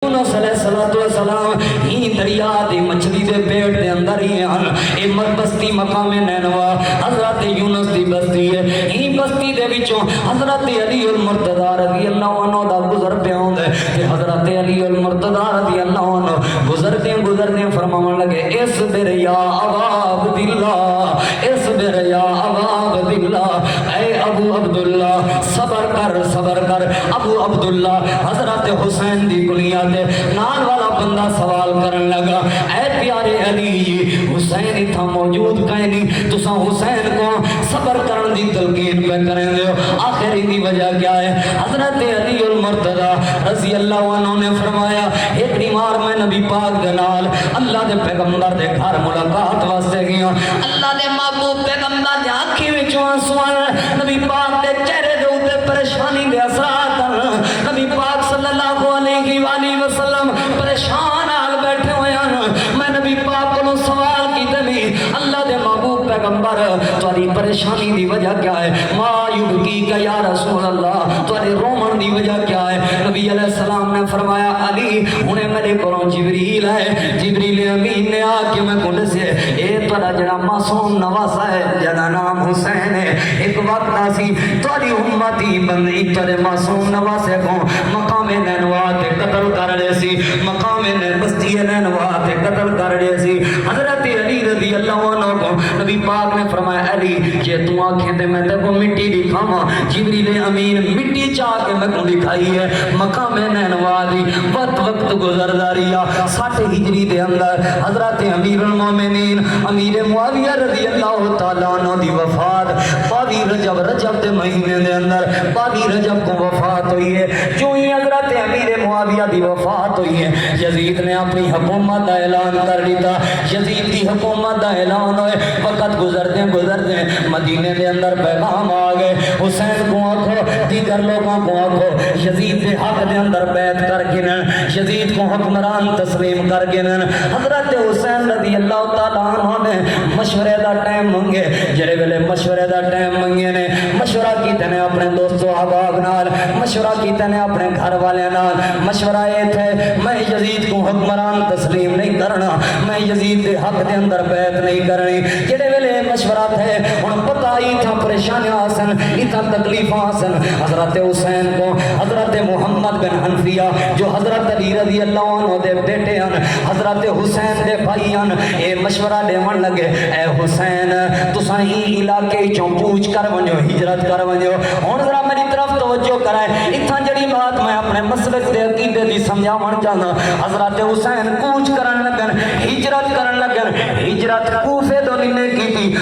یونس علیہ السلام ہی دریا دی مچھلی دے پیٹ دے اندر ہی ہن. اے بستی مقام نینوا حضرت یونس دی بستی ہے. ہی بستی دے وچوں حضرت علی المرتضی رضی اللہ عنہ دا گزر پیا ہوندا ہے تے حضرت علی المرتضی رضی اللہ عنہ گزردے فرماون لگے اصبر یا ابا عبداللہ اصبر یا ابا عبداللہ اے ابو عبداللہ صبر کر ابو عبداللہ. حضرت حسین دی کنیا تے نال والا بندہ سوال کرن لگا اے پیارے علی جی حسین اتھا موجود کہیں نہیں تساں حسین کو صبر کرن دی تلقین پہ کریں دے ہو آخر دی وجہ کیا ہے؟ حضرت علی المرتضی رضی اللہ عنہ نے فرمایا ایک بیمار میں نبی پاک دے نال اللہ دے پیغمبر دے گھر ملاقات واسطے گیا. اللہ دے محبوب پیغمبر دے آنکھیں وچوں آنسو نبی پاک دے چہرے دے اوتے پریشانی دے اثرات نبی پاک صلی اللہ علیہ وآلہ وسلم پریشان حال بیٹھے ہوئے ہیں. میں نبی پاک کو سوال کی دمی اللہ دے محبوب پیغمبر تاری پریشانی دی وجہ کیا ہے؟ ما یبکی کا یا رسول اللہ تاری رومن دی وجہ کیا ہے؟ نبی علیہ السلام نے فرمایا علی انہیں میرے کولوں جبریل ہے جبریل امین نے آ کے میں کھل سے اے تارا جڑا معصوم نواسا ہے جدا نام حسین ہے ایک وقت آسی تاری امتی بندی تارے معصوم نواسے کو مقام نینوا تے قتل کر رہے سی مقام بستی نینوا تے قتل کر رہے سی. حضرت علی رضی اللہ عنہ کو نبی پاک نے فرمایا علی جے تو آنکھیں تے میں تے کو مٹی دکھاواں جبریل امین مٹی چاہ کے میں کو دکھائی ہے مقام نینوا دی وقت گزر داریا 60 ہجری دے اندر حضرت امیر المومنین امیر معاویہ رضی اللہ تعالیٰ عنہ دی وفات 22 رجب دے مہینے دے اندر 22 رجب کو وفات ہوئی ہے. جو ہی حضرت امیر معاویہ دی وفات ہوئی ہے یزید نے اپنی حکومت دا اعلان کر دیتا. یزید دی حکومت دا اعلان ہوئے وقت گزرتے مدینے دے اندر پیغام آ گئے حسین کو آنکھو دیگر لوگوں کو آنکھو یزید دے حق دے اندر بیعت کر گنن یزید کو حکمران تسلیم کر گنن. حضرت حسین رضی اللہ تعالیٰ عنہ نے مشورے دا ٹائم منگے جڑے ویلے مشورے دا ٹائم منگے نے مشورہ کیتے نے اپنے دوستو احباب نال مشورہ کیتے نے اپنے گھر والے نال مشورہ یہ تھے میں یزید کو حکمران تسلیم نہیں کرنا میں یزید دے حق دے اندر بیعت نہیں کرنی. جڑے ویلے مشورہ تھے ہن پتہ ہی تھا پریشانیاں آسن اتنا تکلیفاں آسن. حضرت حسین کو حضرت محمد بن حنفیہ جو حضرت علی رضی اللہ عنہ دے بیٹے ہیں حضرت حسین دے بھائی ہیں اے مشورہ دیون لگے اے حسین تساں ہی علاقے چوں پوچھ کر ونجو ہجرت کر ونجو. ہن ذرا میری طرف توجہ کرائے اتنا جڑی بات میں اپنے مسلک دے عقیدے دی سمجھاون چاہنا. حضرت حسین کوچ کرن لگن ہجرت کرن لگن ہجرت کوفے تو نہیں کی تھی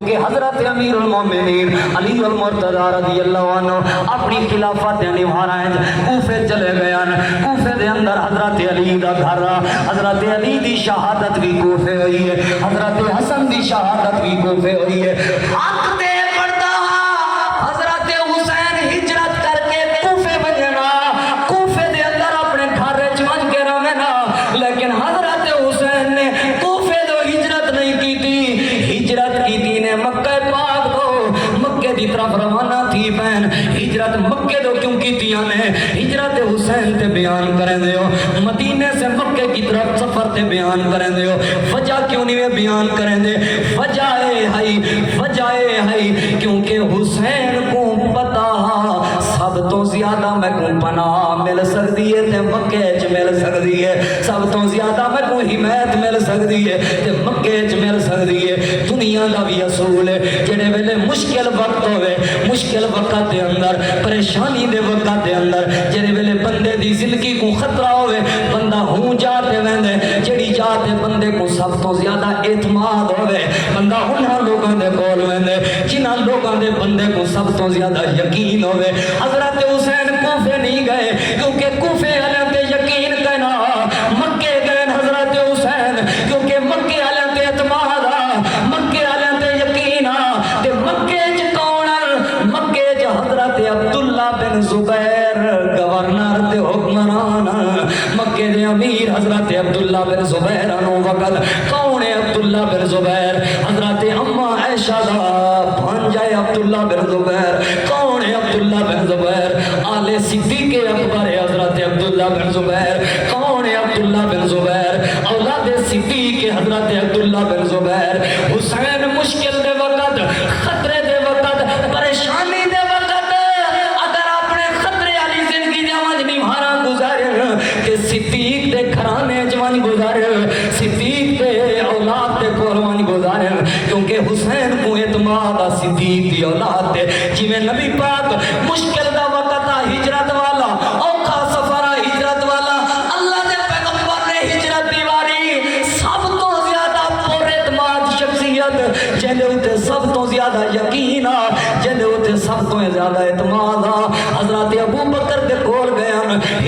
کہ حضرت امیر المومنین علی المرتضی رضی اللہ عنہ اپنی خلافت نبھا رہے ہیں کوفے چلے گئے ہیں. کوفے دے اندر حضرت علی دا گھر حضرت علی دی شہادت بھی کوفے ہوئی ہے حضرت حسن دی شہادت بھی کوفے ہوئی ہے. حق دے پڑتا حضرت حسین ہجرت کر کے کوفے بننا کوفے دے اندر اپنے گھر چمن کے رہنا لیکن حضرت حسین نے کوفے دو ہجرت نہیں کی تھی ہجرت کی تھی نے مکہ پاک دو مکہ دی طرف روانہ تھی بہن ہجرت مکہ دو کیوں کی تھی نے ہجرت حسین تے بیان کریں دے ہو مدینے سے مکہ کی طرف سفر تے بیان کریں دے ہو. وجہ کیوں نہیں بیان کریں دے وجہ ہے کیونکہ حسین کو پتا سب تو زیادہ میں کو پناہ مل سکتی ہے تے مکہ چ مل سکتی ہے سب تو زیادہ میں کو حمایت مل سکتی ہے تے مکہ چ مل سکتی ہے. دنیا دا بھی اصول ہے جڑے ویلے مشکل وقت ہوئے مشکل وقت دے اندر پریشانی دے وقت دے اندر جڑے ویلے بندے دی زندگی کو خطرہ ہوئے بندہ ہوں جاتے ویندے جڑی جاتے بندے کو سب تو زیادہ اعتماد ہوئے بندہ انہاں لوگوں دے کول ویندے جنہاں لوگوں دے بندے کو سب تو زیادہ یقین ہوئے. حضرت حسین کوفے نہیں گئے کیونکہ کوفے والے تے یقین کنا مکے گئے حضرت حسین کیونکہ مکے والے تے اعتماد مکے والے تے یقین تے مکے چ کون مکے چ حضرت عبداللہ بن زبیر گورنر تے حکمران مکے دے امیر حضرت عبداللہ بن زبیر انو وقت کون ہے عبداللہ بن زبیر حضرت اما عائشہ دا بھانجا عبداللہ بن زبیر کون ہے عبداللہ بن زبیر آل صدیق اکبر حضرت عبداللہ بن زبیر کون عبداللہ بن زبیر، اولاد صدیق حضرت عبداللہ بن زبیر۔ حسین مشکل دے وقت، خطرے دے وقت، پریشانی دے وقت اگر اپنے خطرے والی زندگی جوان نہیں مارا گزارے کہ صدیق دے گھرانے جوان گزارے، صدیق دے اولاد دے قربان گزارے، کیونکہ حسین کو اعتماد صدیق دی اولاد دے جی میں نبی پاک مشکل دا وقت ہجرت والا اوکھا سفر ہجرت والا اللہ دے پیغمبر نے ہجرت دیواری سب تو زیادہ پر اعتماد شخصیت جنہیں اتے سب تو زیادہ یقین جنہیں اتے سب تو زیادہ اعتماد حضرت ابو بکر دے کول گئے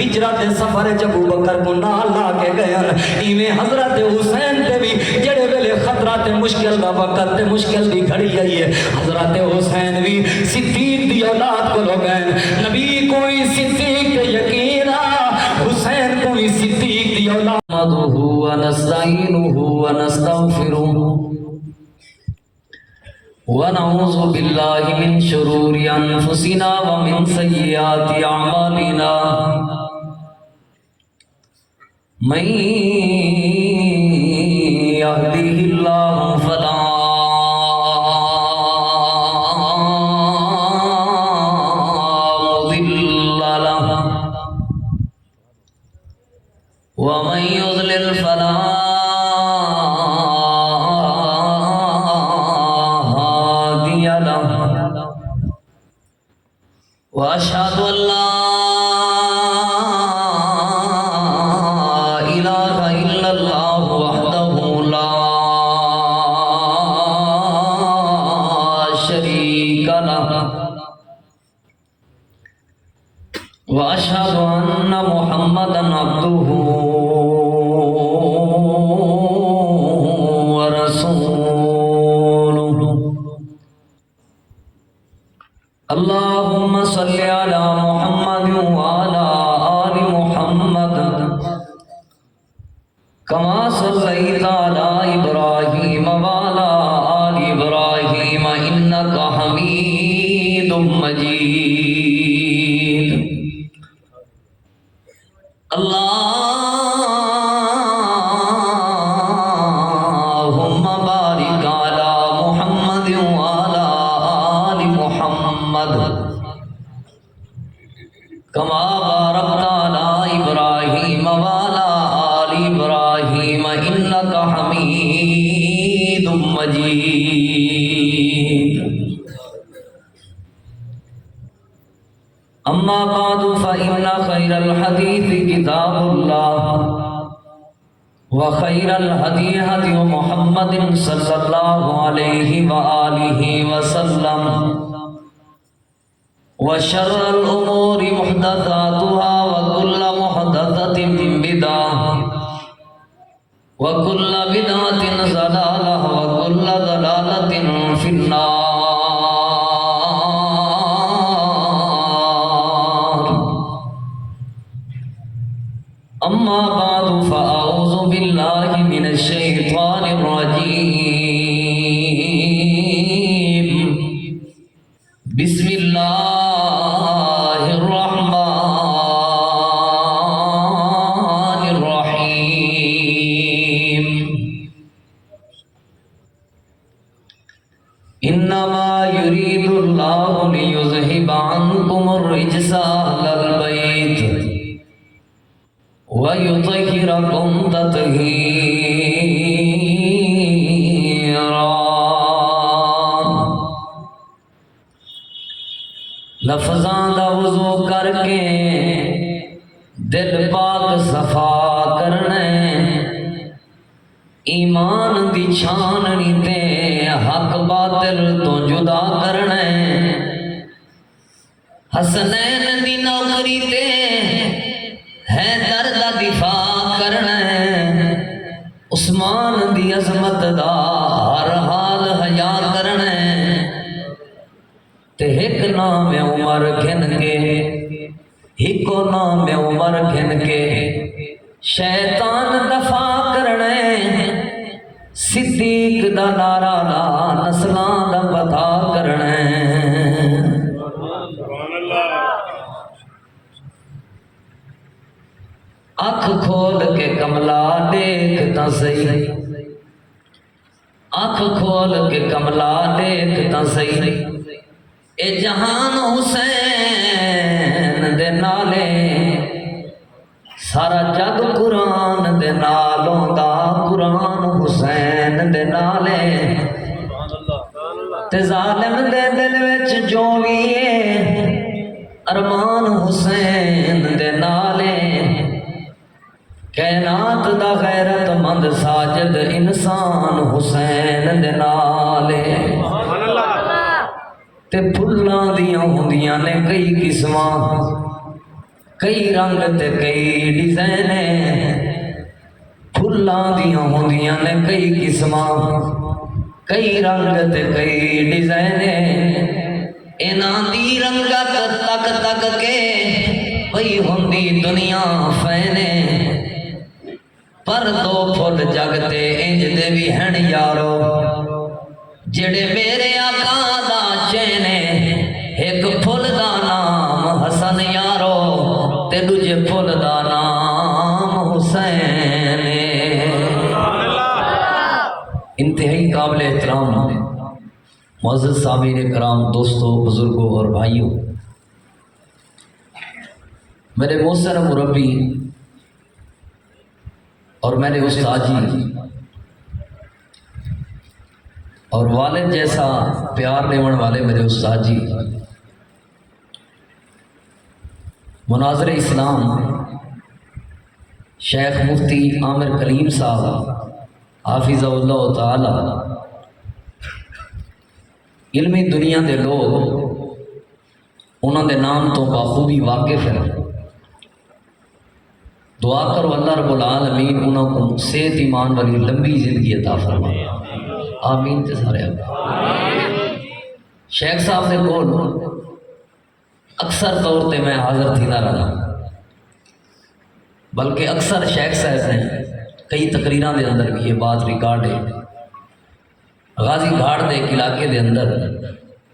ہجرت سفر ابو بکر کو نال لا کے گئے ایویں حضرت حسین دے بھی جڑے ویلے خطرات مشکل دا وقت تے مشکل دی گھڑی آئی ہے حضرت حسین بھی صدیق دی اولاد کو لو گئے نبی کوئی صدیق تے یقین حسین کوئی صدیق دی اولاد نحمدہ ونستعینہ ونستغفرہ ونعوذ باللہ من شرور انفسنا ومن سیئات اعمالنا من یهدہ اللہ فلا مضل لہ ومن یضلل فلا واشهد ان لا اله الا الله وحده لا شريك له واشهد ان محمدا عبده ورسوله اللهم صل على محمد وعلى آل محمد كما صليت على إبراهيم وعلى آل إبراهيم إنك حميد مجيد اللهم بارك على محمد وعلى آل محمد كما باركت على إبراهيم وعلى آل إبراهيم إنك حميد مجيد أما بعد فإن خير الحديث كتاب الله وخير الهدي هدي محمد صلى الله عليه وآله وسلم وشر الأمور محدثاتها وكل محدثة بدعة وكل بدعة ضلالة وكل ضلالة في النار أما بعد فأعوذ بالله من الشيطان الرجيم بسم الله الرحمن الرحيم إنما يريد الله ليذهب عنكم الرجس أهل البيت ويطهركم تطهيرا لفظاں دا وضو کر کے دل پاک صفا کرنے ایمان دی چھاننی تے حق باطل تو جدا کرنے حسنین دی نوکری تے ہے درد دفاع کرنے عثمان دی عظمت دا ہر حال حیا کرنے تے ایک نام عمر گھن کے ایکو نام عمر گھن کے شیطان دفاع کرنے صدیق دا نعرہ لا نسلاں دا پتا کرنے اکھ کھول کے کملا دیکھتا صحیح، آنکھ کھول کے کملا دیکھتا صحیح، اے جہان حسین دے نالے، سارا جگ قرآن دے نالوں دا، قرآن حسین دے نالے، تے ظالم دے دل وچ جو بھی ہے ارمان حسین دے نالے، کائنات دا غیرت مند ساجد انسان حسین دے نالے، تے پھلاں دیاں ہوندیاں نے کئی قسماں، کئی رنگ تے کئی ڈیزائن، پھلاں دیاں ہوندیاں نے کئی قسماں، کئی رنگ تے کئی ڈیزائن، انہاں دی رنگت تک تک کے پئی ہوندی دنیا فینے، پر دو پھل جگ تے انج دے بھی ہن یارو، جڑے میرے آقا دا چینے، ایک پھل دا نام حسن یارو، تے دوجے پھل دا نام حسین۔ انتہائی قابل احترام معزز سامعین کرام، دوستوں، بزرگوں اور بھائیوں، میرے محترم مربی اور میرے استاد جی اور والد جیسا پیار لیون والے میرے استاد جی، مناظر اسلام شیخ مفتی عامر کلیم صاحب حافظ اللہ تعالی، علمی دنیا دے لوگ انہوں دے نام تو بخوبی واقف ہیں، دعا کرو اللہ رب العالمین انہوں کو صحت ایمان والی لمبی زندگی عطا فرمائے، آمین تے سارے شیخ صاحب دے کول اکثر طور تے میں حاضر تھی نہ رہا، بلکہ اکثر شیخ صاحب نے کئی تقریراں دے اندر بھی یہ بات ریکارڈ ہے، غازی گھاٹ دے ایک علاقے دے اندر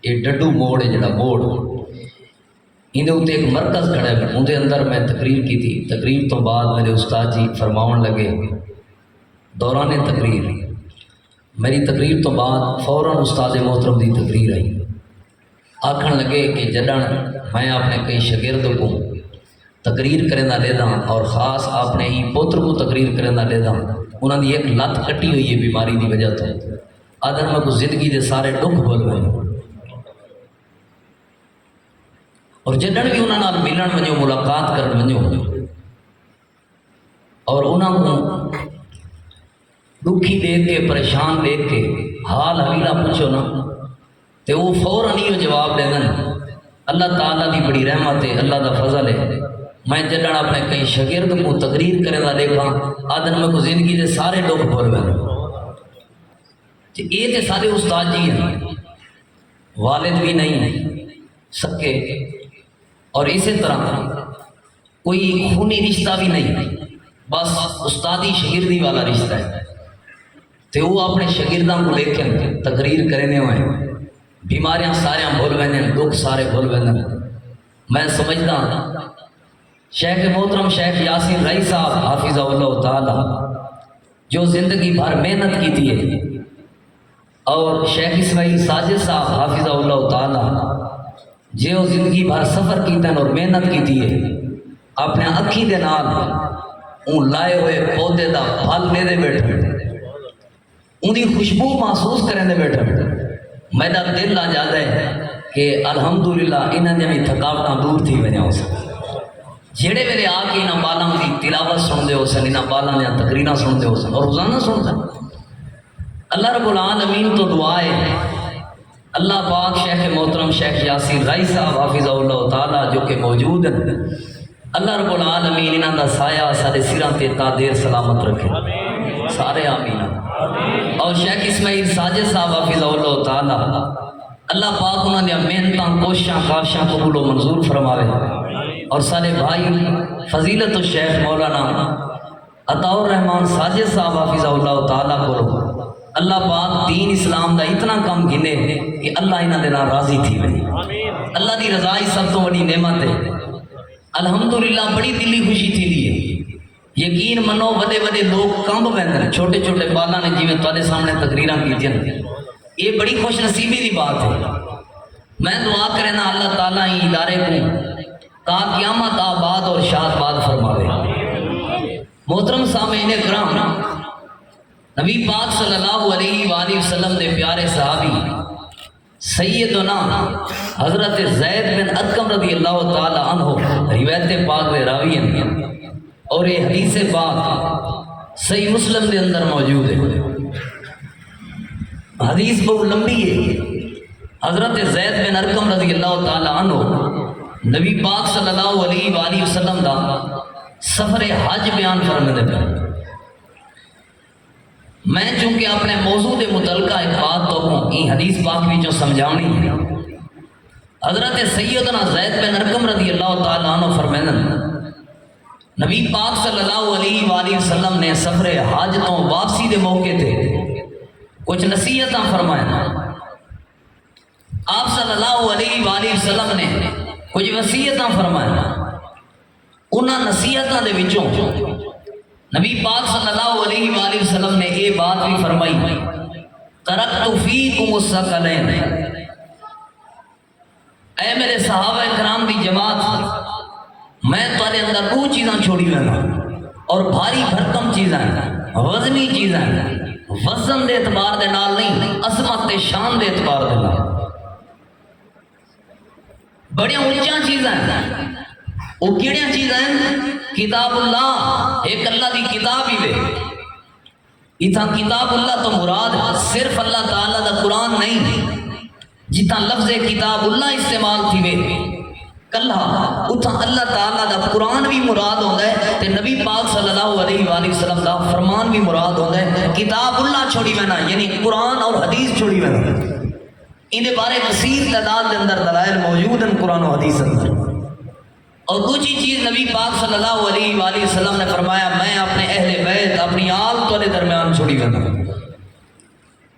یہ ڈڈو موڑ ہے، جڑا موڑ اندے اتنے ایک مرکز کھڑا ہے، اندے اندر میں تقریر کی تھی، تقریر تو بعد میرے استاد جی فرماون لگے، دوران تقریر میری تقریر تو بعد فوراً استاد محترم دی تقریر آئی، آکھن لگے کہ جدن میں اپنے کئی شاگرد کو تقریر کرنا لے دا اور خاص اپنے ہی پوتر کو تقریر کرنا لے دا، انہوں نے ایک لت کٹی ہوئی ہے بیماری دی وجہ تو، آدھر میں کو زندگی دے سارے دکھ بول ہوئے، اور جدن بھی انہوں نے ملن ونجو، ملاقات کرن ونجو، اور انہوں کو دکھی دیکھ کے، پریشان دیکھ کے حال حویلہ پوچھو نا، تے وہ فوراً ہی جواب دے دن، اللہ تعالیٰ دی بڑی رحمت ہے، اللہ دا فضل ہے، میں جدن اپنے کئی شاگرد کو تقریر کرنا دیکھا، آدھن میں کو زندگی دے سارے دکھ بول گئے، یہ تے سارے استاد جی ہیں، والد بھی نہیں سکے، اور اسی طرح کوئی خونی رشتہ بھی نہیں، بس استادی شاگردی والا رشتہ ہے، تے وہ اپنے شاگرداں کو لے کے تقریر کرنے ہوئے، بیماریاں سارے بھول ویندے، دکھ سارے بھول ویندے، میں سمجھدا شیخ محترم شیخ یاسین رائی صاحب حافظ اللہ تعالی جو زندگی بھر محنت کی تھی ہے، اور شیخ اسماعیل ساجد صاحب حافظ اللہ تعالی جو زندگی بھر سفر کیتا اور محنت کی تھی ہے، اپنے اکھی دے نال اون لائے ہوئے پودے دا پھل لے دے بیٹھے، ان دی خوشبو محسوس کریں دے بیٹھے، میرا دل آ جاتا ہے کہ الحمدللہ انہاں نے بھی تھکاوٹاں دور تھی وجہ ہو سکتا، جڑے میرے آ کے انہاں بالاں دی تلاوت سن دے ہو سن، انہاں بالاں دی تقریراں سن دے ہو سن، اور روزانہ سن دے، اللہ رب العالمین تو دعا ہے، اللہ پاک شیخ محترم شیخ یاسین رائی صاحب حافظ اللہ تعالی جو کہ موجود ہیں، اللہ رب العالمین انہاں دا سایہ سارے سراں تے تا دیر سلامت رکھے، سارے آمین، اور شیخ اسماعیل ساجد صاحب حافظ اللہ تعالی اللہ پاک انہاں دی محنتاں کوششاں کاوشاں قبول و منظور فرماوے، اور سارے بھائی فضیلت الشیخ مولانا عطاء الرحمان ساجد صاحب حافظ اللہ تعالی کو اللہ پاک دین اسلام دا اتنا کم گنے کہ اللہ انہاں دے نال راضی تھی وے، اللہ دی رضا ہی سب تو بڑی نعمت ہے، الحمدللہ بڑی دلی خوشی تھی دی ہے، یقین منو بڑے بڑے لوگ کمب پہ چھوٹے چھوٹے بالاں نے جی تے سامنے تقریراں کی یہ بڑی خوش نصیبی کی بات ہے میں دعا کرنا اللہ تعالیٰ ہی ادارے کو تا قیامت آباد اور شاد باد فرماوے محترم سامعین کرام نبی پاک صلی اللہ علیہ وآلہ وسلم دے پیارے صحابی سیدنا حضرت زید بن ارقم رضی اللہ تعالی عنہ روایت پاک دے راوی ہیں اور یہ حدیث پاک صحیح مسلم دے اندر موجود ہے حدیث بہت لمبی ہے حضرت زید بن ارقم رضی اللہ تعالی عنہ نبی پاک صلی اللہ علیہ وآلہ وسلم دا سفر حج بیان فرماتے ہیں میں چونکہ اپنے موضوع دے متعلقہ ایک بات تو یہ حدیث پاک بھی جو سمجھاؤنی ہے حضرت سیدنا زید بن ارقم رضی اللہ تعالی عنہ فرماتے ہیں نبی پاک صلی اللہ علیہ وآلہ وسلم نے سفر حج تو واپسی دے موقع تھے کچھ نصیحتاں فرمایا آپ صلی اللہ علیہ وآلہ وسلم نے کچھ وصیتاں فرمایا انہاں نصیحتاں دے وچوں نبی پاک صلی اللہ علیہ وآلہ وسلم نے یہ بات بھی فرمائی ترکت فیکم الثقلین اے میرے صحابہ کرام دی جماعت میں تارے اندر دو چیزاں چھوڑی لینا اور بھاری بھرکم چیزاں وزنی چیزاں وزن دے اعتبار دے نال نہیں عظمت تے شان دے اعتبار دے نال بڑی اونچیاں چیزاں وہ کیڑیاں چیزاں کتاب اللہ ایک اللہ دی کتاب ہی وے اتھا کتاب اللہ تو مراد صرف اللہ تعالیٰ دا قرآن نہیں جتنا لفظ کتاب اللہ استعمال تھی وے کلہ اتھا اللہ تعالیٰ دا قرآن بھی مراد ہوتا ہے تے نبی پاک صلی اللہ علیہ وآلہ وسلم دا فرمان بھی مراد ہوتا ہے کتاب اللہ چھوڑی وینا یعنی قرآن اور حدیث چھوڑی وینا انہیں بارے کثیر تعداد کے اندر دلائل موجود ہیں قرآن و حدیث اندر اور دوسری چیز نبی پاک صلی اللہ علیہ وآلہ وسلم نے فرمایا میں اپنے اہل بیت اپنی آل تولے درمیان چھوڑی وینا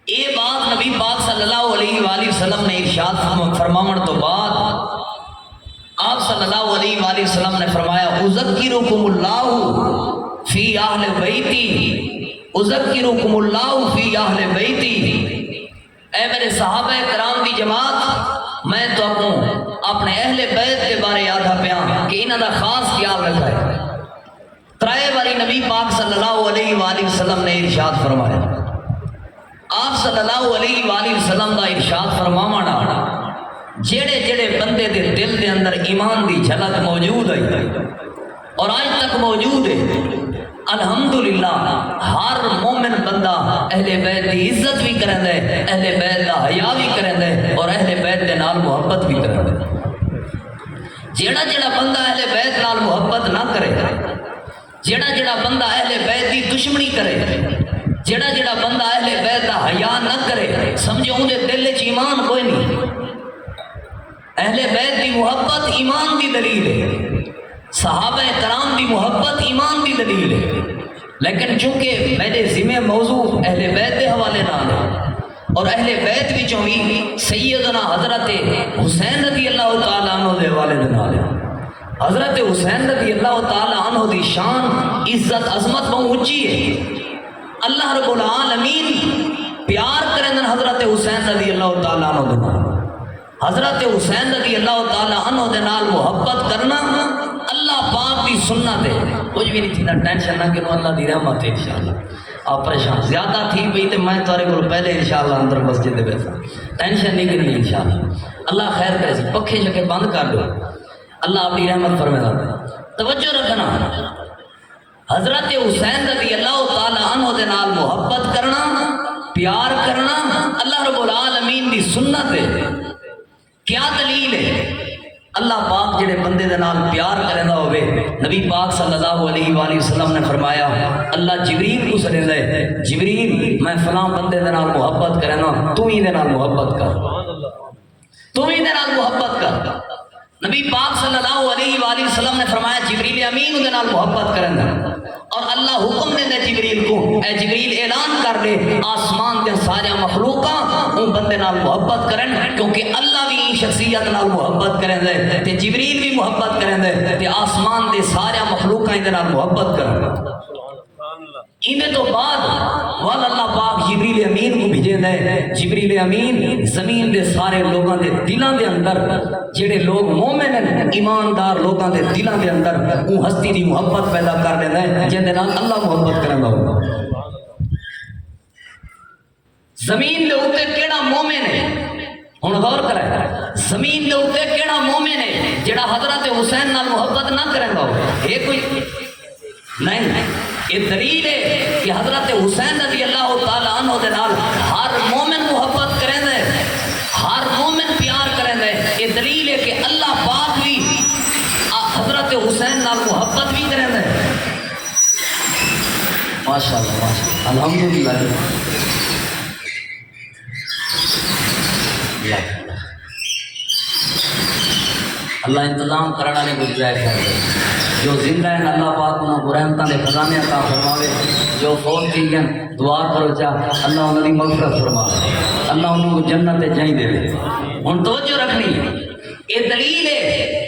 یہ بات نبی پاک صلی اللہ علیہ وآلہ وسلم نے ارشاد فرماون تو بعد آپ صلی اللہ علیہ وآلہ وسلم نے فرمایا اذکرکم اللہ فی اہل بیتی اذکرکم اللہ فی اہل بیتی اے میرے صحابہ کرام دی جماعت میں تو اپنے اہل بیت کے بارے یاد پیا کہ انہاں دا خاص خیال رکھا ہے ترائے باری نبی پاک صلی اللہ علیہ وآلہ وسلم نے ارشاد فرمایا آپ صلی اللہ علیہ وآلہ وسلم دا ارشاد فرماونا جڑے جڑے بندے دے دل دے اندر ایمان دی جھلک موجود ہے اور آج تک موجود ہے الحمدللہ ہر مومن بندہ اہل بیت دی عزت بھی کرن دے اہل بیت دا حیا بھی کرن دے اور اہل بیت دے نال محبت بھی کرن دے جیڑا جیڑا بندہ اہل بیت نال محبت نہ کرے جیڑا جیڑا بندہ اہل بیت دی دشمنی کرے جیڑا جیڑا بندہ اہل بیت دا حیا نہ کرے سمجھو ان دے دل وچ ایمان کوئی نہیں اہل بیت دی محبت ایمان دی دلیل ہے صحابہ کرام دی محبت ایمان دی دلیل ہے لیکن چونکہ میرے ذمہ موضوع اہل بیت دے حوالے نال ہے اور اہل بیت وچوں بھی سیدنا حضرت حسین رضی اللہ تعالیٰ عنہ دے حوالے نال ہے حضرت حسین رضی اللہ تعالیٰ عنہ دی شان عزت عظمت بہت اونچی ہے اللہ رب العالمین پیار کرن حضرت حسین رضی اللہ تعالیٰ عنہ دے نال حضرت حسین رضی اللہ تعالیٰ عنہ دے نال محبت کرنا اللہ پاک دی سنت ہے کچھ بھی نہیں تھی نہ ٹینشن نہ کرو اللہ دی رحمت ہے انشاءاللہ آپ پریشان زیادہ تھی پئی تے میں تارے کو پہلے انشاءاللہ اندر مسجد دے بیٹھا ٹینشن نہیں کرنی انشاءاللہ اللہ خیر کرے سی پکھے شکے بند کر دو اللہ اپنی رحمت فرمائے گا توجہ رکھنا حضرت حسین رضی اللہ تعالیٰ عنہ دے نال محبت کرنا پیار کرنا اللہ رب العالمین دی سنت ہے کیا دلیل ہے اللہ پاک جڑے بندے دے نال پیار کرندا ہوئے نبی پاک صلی اللہ علیہ وآلہ وسلم نے فرمایا اللہ جبریل کو سندا ہے جبریل میں فلاں بندے دے نال محبت کرنا تو ہی دے نال محبت کر تو ہی دے نال محبت کر نبی پاک صلی اللہ علیہ وآلہ وسلم نے فرمایا جبریل امین اندے نال محبت کرن اور اللہ حکم دے دے جبریل کو اے جبریل اعلان کر دے آسمان دے سارے مخلوقاں ان بندے نال محبت کرن کیونکہ اللہ بھی شخصیت نال محبت کرن دے تے جبریل بھی محبت کرن دے تے آسمان دے سارے مخلوقاں دے نال محبت کرن انہیں تو بعد وال اللہ پاک جبریل امین کو بھیجے دے جبریل امین زمین دے سارے لوگاں دے دلان دے اندر جڑے لوگ مومن ہیں ایماندار لوگاں دے دلان دے اندر وہ ہستی دی محبت پیدا کر دے دے جن دے نال اللہ محبت کرنا ہوگا زمین دے اوتے کیڑا مومن ہے ہن غور کرے زمین دے اوتے کیڑا مومن ہے جڑا حضرت حسین نال محبت نہ کرندا ہو اے کوئی نہیں یہ دلیل ہے کہ حضرت حسین رضی اللہ تعالیٰ عنہ دے نال ہر مومن محبت کریں دے ہر مومن پیار کریں دے یہ دلیل ہے کہ اللہ پاک بھی حضرت حسین نال محبت بھی کریں دے ماشاءاللہ ماشاءاللہ الحمدللہ اللہ انتظام کرنا نے گزارش کر دے جو زندہ ہیں اللہ پاک انہوں برحمتہ دے خزانے عطا فرماوے جو فوت کی گئے دعا کرو چاہ اللہ انہوں نے مغفرت فرماوے اللہ انہوں کو جنت جائیں دے ان توجہ رکھنی ہے یہ دلیل ہے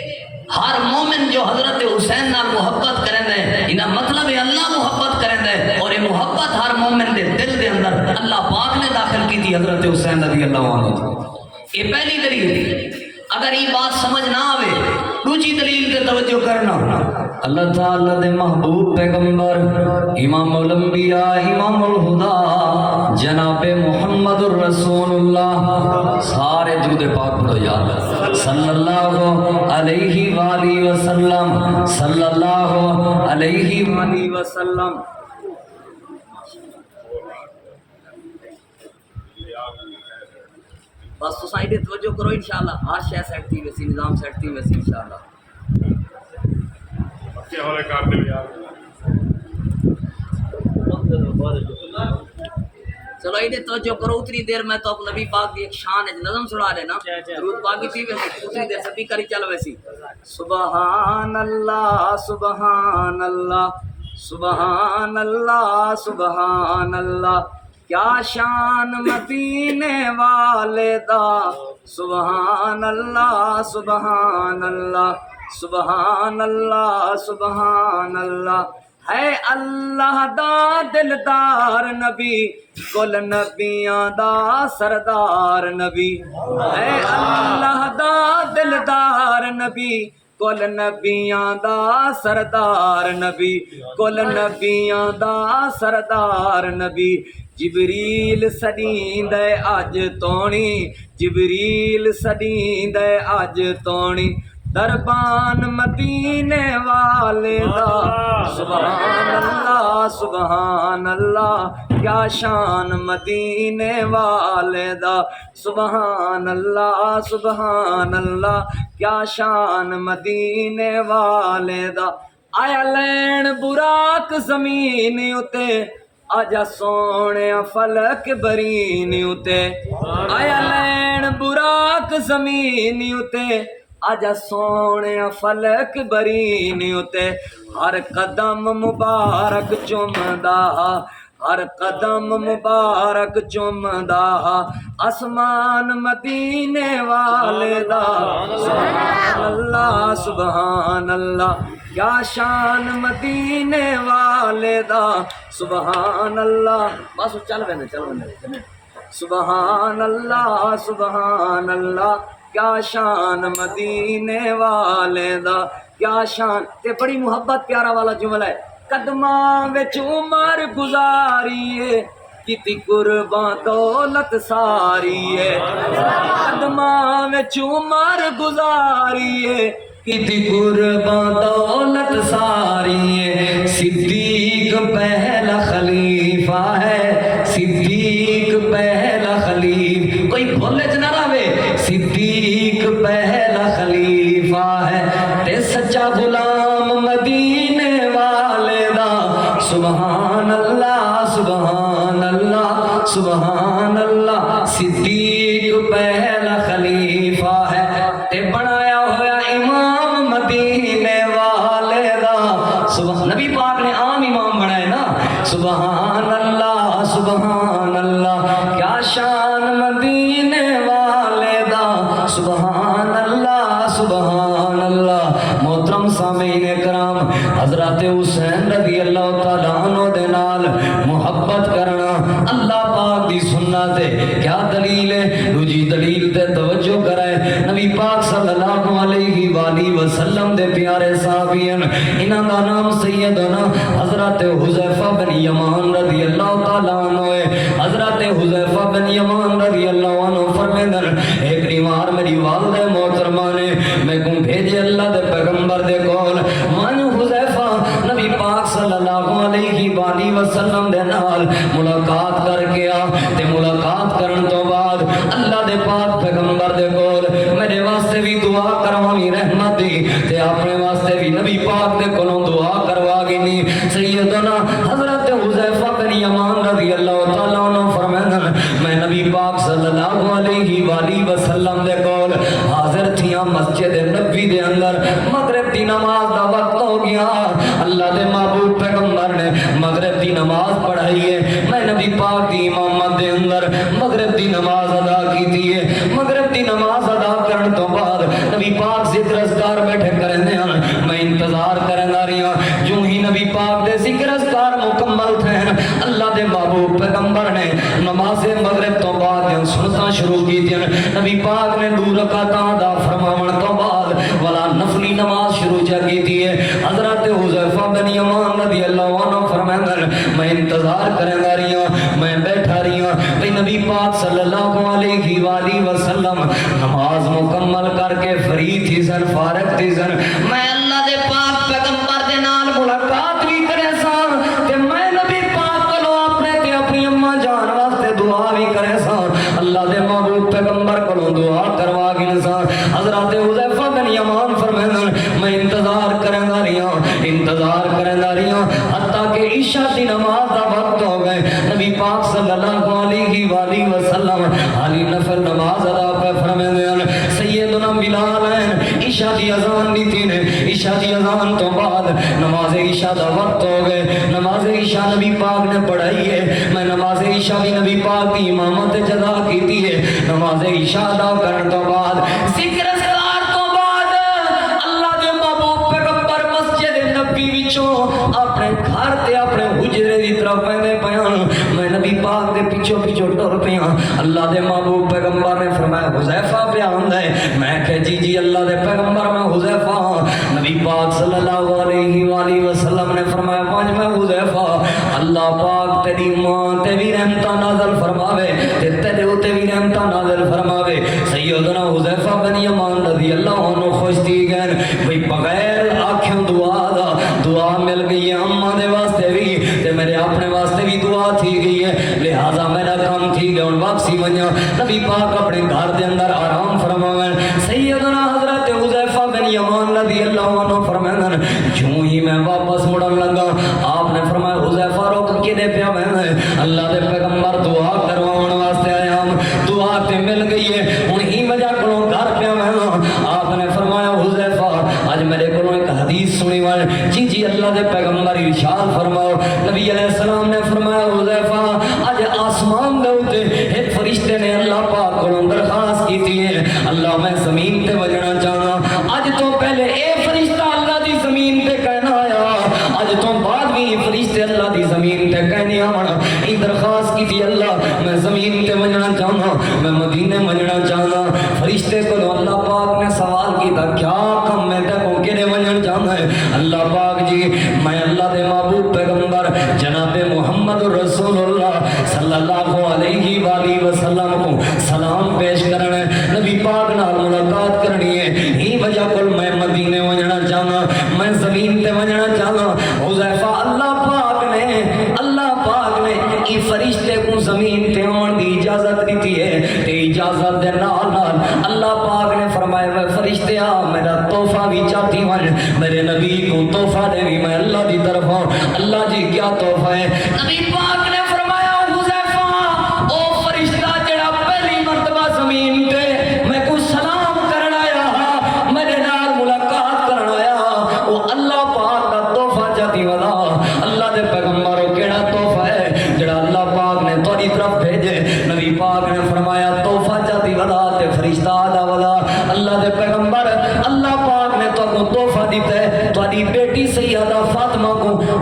ہر مومن جو حضرت حسین نال محبت کریں دے انہا مطلب ہے اللہ محبت کریں دے اور یہ محبت ہر مومن دے دل دے اندر اللہ پاک نے داخل کی تھی حضرت حسین رضی اللہ عنہ یہ پہلی دلیل تھی اگر یہ بات سمجھ نہ آوے دوسری دلیل تے توجہ کرنا اللہ تعالیٰ دے محبوب پیغمبر امام الانبیاء امام الہدا جناب محمد الرسول اللہ سارے درود پاک پڑھو یاد صلی اللہ علیہ وآلہ وسلم صلی اللہ علیہ وآلہ وسلم بس تو سائیڈ توجہ کرو انشاءاللہ ہر شے سیٹ تھی ویسی نظام سیٹ تھی ویسی انشاءاللہ کیا ہو رہا کار دے یار چلو ایڈے توجہ کرو اتنی دیر میں تو نبی پاک دی ایک شان ہے نظم سنا لینا درود پاک تھی ویسی اتنی دیر سبھی کری چل ویسی سبحان اللہ سبحان اللہ سبحان اللہ سبحان اللہ کیا شان مدینے والے دا سبحان اللہ سبحان اللہ سبحان اللہ سبحان اللہ ہے اللہ دا دلدار نبی کل نبیاں دا سردار نبی ہے اللہ دا دلدار نبی کل نبیاں دا سردار نبی کل نبیاں دا سردار نبی جبریل سدیند اج تونی جبریل سدیند اج تونی دربان مدینے والے دا سبحان اللہ سبحان اللہ کیا شان مدینے والے دا سبحان اللہ سبحان اللہ کیا شان مدینے والے دا آیا لین براق زمین اتے آجا سونے فلک برین اتے آیا لین براق زمین اتے آجا سونے فلک برین اتے ہر قدم مبارک چومدا ہر قدم مبارک چومدا آسمان مدینے والے دا سبحان اللہ سبحان اللہ کیا شان مدینے والے دا سبحان اللہ بس چل بنے سبحان اللہ سبحان اللہ کیا شان مدینے والے دا کیا شان تے بڑی محبت پیارا والا جملہ ہے قدماں وچ عمر گزاریے کتی قرباں دولت ساریے قدماں وچ عمر گزاریے کتی قرباں دولت ساریے صدیق پہلا خلیفہ ہے صدیق پہلا خلیفہ کوئی بھولے چ نہ رہے صدیق پہلا خلیفہ ہے تے سچا غلام مدینے والے دا سبحان اللہ سبحان اللہ سبحان اللہ صدیق پہلا خلیفہ ہے تے بنایا ہویا سبحان اللہ سبحان اللہ کیا شان مدینے والے دا سبحان اللہ سبحان اللہ محترم سامعین کرام حضرت حسین رضی اللہ تعالیٰ عنہ دے نال محبت کرنا اللہ پاک دی سنت ہے کیا دلیل ہے دوجی دلیل تے توجہ کرے نبی پاک صلی اللہ علیہ وآلہ وسلم دے پیارے صحابیان انہاں دا نام سیدنا حضرت حذیفہ بن یمان رضی اللہ تعالیٰ عنہ ہے حضرت حذیفہ بن یمان رضی اللہ عنہ فرمیندن ایک ریوار میری والدہ محترمہ نے میں کو بھیجے اللہ دے پیغمبر دے کول من حذیفہ نبی پاک صلی اللہ علیہ وآلہ وسلم دے نال ملاقات کر کے آ تے ملاقات کرن تو بعد اللہ دے پاک پیغمبر دے کول میرے واسطے بھی دعا کروانی رحمت دی تے اپنے واسطے بھی نبی پاک دے کولوں دعا کروا گئی سیدنا حضرت حذیفہ بن یمان رضی اللہ تعالیٰ عنہ فرمائیں میں نبی پاک صلی اللہ علیہ وآلہ وسلم دے کول حاضر تھیاں مسجد نبی دے اندر مغرب دی نماز دا وقت ہو گیا اللہ دے محبوب پیغمبر نے مغرب دی نماز پڑھائی ہے میں نبی پاک دی امامت دے اندر مغرب دی نماز ادا کی دی ہے مغرب دی نماز ادا کرن تو بعد نبی پاک ذکر اذکار بیٹھے کرنے ہیں میں انتظار کرنا رہی ہوں جو ہی نبی پاک دے ذکر اذکار مکمل تھے اللہ دے محبوب پیغمبر نے نماز مغرب تو بعد سنتا شروع کی تھی نبی پاک نے 2 رکعتاں ادا فرماون تو بعد والا نفلی نماز شروع کی تھی حضرت حذیفہ بن یمان رضی اللہ عنہ فرمائیں میں انتظار کرنا رہی ہوں میں بیٹھا رہی ہوں کہ نبی پاک صلی اللہ علیہ وآلہ وسلم نماز مکمل کر کے فری تھی سن فارغ تھی سن میں اللہ دے پاک پیغمبر دے نال ملاقات بھی کرے سا تے میں نبی پاک کولوں اپنے تے اپنی اماں جان واسطے دعا بھی کرے سا اللہ دے محبوب پیغمبر کولوں دعا کروا گئے سا حضرت حذیفہ بن یمان فرمائیں میں انتظار کرنا رہی ہوں انتظار کرنا رہی ہوں حتیٰ کہ عشاء دی نماز دا وقت ہو گئے نبی پاک صلی اللہ علیہ وآلہ وسلم علی نفل نماز ادا پہ فرمائیں سیدنا بلال ہیں عشاء دی اذان دی تھی نے عشاء دی اذان تو بعد نماز عشاء دا وقت ہو گئے نماز عشاء نبی پاک نے پڑھائی ہے میں نماز عشاء بھی نبی پاک کی امامت جزا کی تھی ہے نماز عشاء ادا کرنے تو بعد ذکر اذکار تو بعد اللہ دے محبوب پیغمبر مسجد نبی وچوں اپنے گھر تے اپنے حجرے دی طرف پہنے پیاں میں نبی پاک دے پیچھے پیچھے ٹر پیاں اللہ دے محبوب پیغمبر نے فرمایا حذیفہ پہ آندا ہے میں کہ جی اللہ دے پیغمبر میں حذیفہ نبی پاک صلی اللہ علیہ وآلہ وسلم نے فرمایا پانچ میں حذیفہ اللہ پاک تیری ماں تے بھی رحمتاں نازل فرماوے تے تیرے اوتے بھی رحمتاں نازل فرماوے سیدنا حذیفہ بن یمان رضی اللہ عنہ خوش تھی گئے بھئی بغیر آنکھوں دعا مل گئی ہے اماں دے واسطے بھی تے میرے اپنے واسطے بھی دعا تھی گئی ہے لہذا میرا کام تھی گیا ان واپسی ونیا نبی پاک اپنے گھر دے اندر آرام فرماویں سیدنا حضرت حذیفہ بن یمان رضی اللہ عنہ فرمائیں جوں ہی میں واپس مڑن لگا آپ نے فرمایا حذیفہ روک کے دے پیا میں اللہ دے پیغمبر دعا کرواون واسطے آیا ہوں دعا تے مل گئی ہے ہن ہی وجہ کولوں گھر پیا میں آپ نے فرمایا حذیفہ اج میرے کولوں ایک حدیث سنی وال جی اللہ دے پیغمبر ارشاد فرماؤ نبی علیہ السلام نے فرمایا حذیفہ اج آسمان دے اوتے ایک فرشتے نے اللہ پاک کولوں درخواست کی ہے اللہ میں زمین تے وجنا چاہنا اج تو پہلے اے فرشتہ اللہ دی زمین تے کہنا آیا اج تو بعد بھی فرشتے اللہ دی زمین تے کہنے آنا ای درخواست کی تھی اللہ میں زمین تے وجنا چاہنا میں مدینے وجنا چاہنا فرشتے کو اللہ پاک نے سوال کیتا کیا کم میں تے کو کنے وجن چاہنا ہے اللہ پاک جی میں اللہ دے محبوب پیغمبر جناب محمد رسول اللہ صلی اللہ علیہ وآلہ وسلم کو سلام پیش کرنا ہے نبی پاک نال ملاقات کرنی ہے ہی وجہ کل میں مدینے وجنا چاہنا میں زمین تے وجنا چاہنا حذیفہ اللہ پاک نے ای فرشتے کو زمین تے آن دی اجازت دیتی ہے تے اجازت دے نال اللہ پاک نے فرمایا فرشتے آ میرا تحفہ بھی چاہتی ہوں میرے نبی کو تحفہ دے بھی میں اللہ دی طرف ہوں اللہ جی کیا تحفہ ہے نبی پاک نے فرمایا حذیفہ او فرشتہ جڑا پہلی مرتبہ زمین تے میں کو سلام کرن آیا میرے نال ملاقات کرن آیا او اللہ پاک دا تحفہ چاہتی ودا اللہ دے پیغمبروں کیڑا تحفہ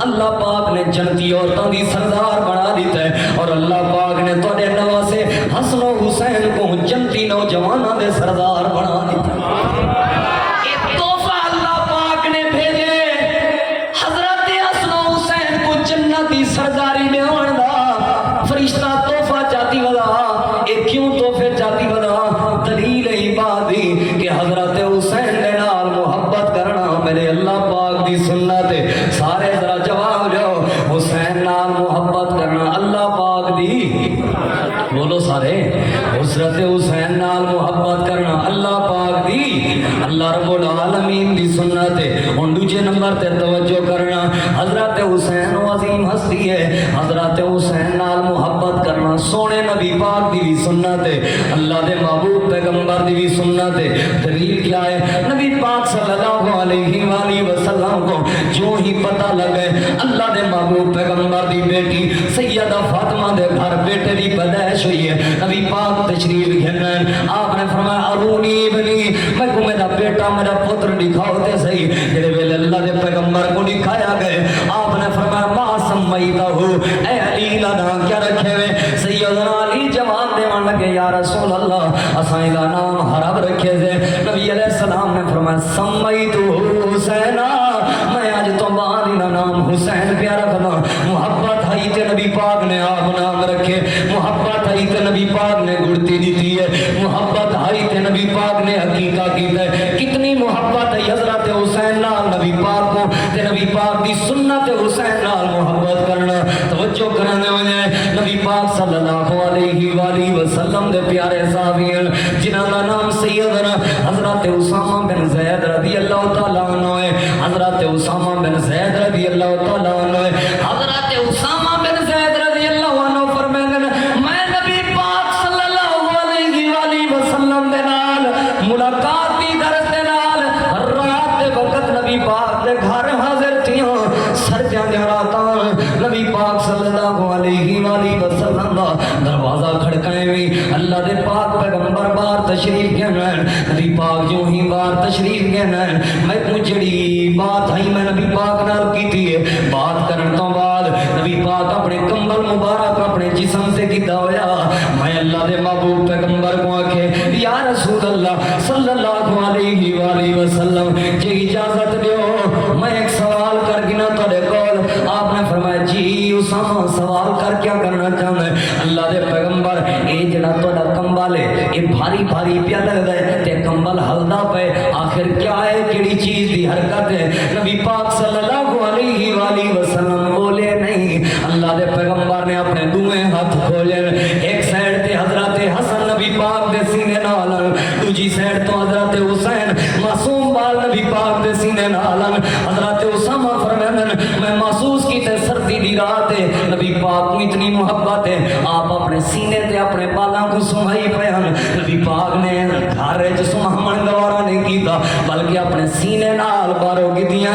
اللہ پاک نے جنتی عورتوں دی سردار بنا دیتا ہے اور اللہ پاک نے تواڈے نواسے حسن و حسین کو جنتی نوجوانوں دے سردار بنا دیتا ہے۔ یہ تحفہ اللہ پاک نے بھیجے حضرت حسن و حسین کو جنتی سرداری دیوان دا فرشتہ تحفہ چاہتی ودا۔ یہ کیوں تحفے چاہتی ودا؟ دلیل ہی بات دی کہ حضرت حسین دے نال محبت کرنا میرے اللہ پاک دی سنت ہے۔ سارے ذرا جواب جاؤ، حسین نال محبت کرنا اللہ پاک دی، بولو سارے، حضرت حسین نال محبت کرنا اللہ پاک دی، اللہ رب العالمین دی سنت ہے۔ ہن دوجے نمبر تے توجہ کرنا، حضرت حسین عظیم ہستی ہے، حضرت حسین نال محبت کرنا سونے نبی پاک دی بھی سنت ہے، اللہ دے محبوب پیغمبر دی بھی سنت ہے۔ دلیل کیا ہے؟ نبی پاک صلی اللہ علیہ وآلہ وسلم کو جو ہی پتہ لگے اللہ دے محبوب پیغمبر دی بیٹی سیدہ فاطمہ دے گھر بیٹے دی پیدائش ہوئی ہے، نبی پاک تشریف گھنن، آپ نے فرمایا ارونی ابنی، میں کو میرا بیٹا میرا پتر دکھاؤ تے صحیح۔ جڑے ویلے اللہ دے پیغمبر کو دکھایا گئے آپ نے فرمایا ما سمیتہ، اے علی دا نام کیا رکھے ہوئے؟ سیدنا علی جواب دیوان لگے یا رسول اللہ اسائیں دا نام حرب رکھے سے۔ نبی علیہ السلام نے فرمایا سمیتہ حسینہ، میں آج تو بعد انہا نام حسین پیا رکھنا۔ محبت ہے تے نبی پاک نے آپ نام رکھے، محبت ہے تے نبی پاک نے گڑتی دیتی ہے، محبت ہے تے نبی پاک نے حقیقہ کیتا ہے۔ کتنی محبت ہے حضرت حسین نال نبی پاک کو تے نبی پاک دی سنت حسین نال محبت کرنا۔ توجہ کرنے وجہ نبی پاک صلی اللہ علیہ وآلہ وسلم دے پیارے صحابیان جنہاں دا نام سیدنا حضرت اسامہ بن زید رضی اللہ تعالیٰ عنہ ہے، حضرت اسامہ بن زید رضی اللہ تعالیٰ عنہ ہے، حضرت اسامہ بن زید رضی اللہ عنہ فرمائیں میں نبی پاک صلی اللہ علیہ وآلہ وسلم دے نال ملاقات دی درس دے نال رات دے وقت نبی پاک دے گھر حاضر تھیاں، سرجاں دے راتاں نبی پاک صلی اللہ علیہ وآلہ وسلم دا دروازہ کھڑکائے ہوئی، اللہ دے پاک پیغمبر باہر تشریف گئے، نبی پاک جو ہی باہر تشریف گئے میں جڑی بات ہے میں نبی پاک نال کیتی ہے، بات کرن تو بعد نبی پاک اپنے کمبل مبارک اپنے جسم سے کیتا ہویا، میں اللہ دے محبوب پیغمبر کو آکے یا رسول اللہ صلی اللہ علیہ وآلہ وسلم جی اجازت دیو میں ایک سوال کر گنا تھوڑے کول۔ آپ نے فرمایا جی اسامہ سوال کر کیا کرنا چاہتا ہے؟ اللہ دے پیغمبر اے جڑا تھوڑا کمبل ہے اے بھاری بھاری پیا لگدا ہے تے کمبل ہلدا پے، آخر کیا ہے کیڑی چیز دی حرکت ہے؟ نبی پاک صلی اللہ علیہ وآلہ وسلم بولے نہیں، اللہ دے پیغمبر نے اپنے دوئے ہاتھ کھولے، ایک سائیڈ تے حضرت حسن نبی پاک دے سینے نال، دوجی سائیڈ تو حضرت حسین معصوم بال نبی پاک دے سینے نال، حضرت اسامہ فرماندن میں محسوس کیتے سردی دی رات ہے، نبی پاک کو اتنی محبت ہے آپ اپنے سینے تے اپنے بالاں کو سمائی پیان، نبی پاک نے گھر وچ سمہمن گوارا نہیں کیتا بلکہ اپنے سینے نال بارو کیتیاں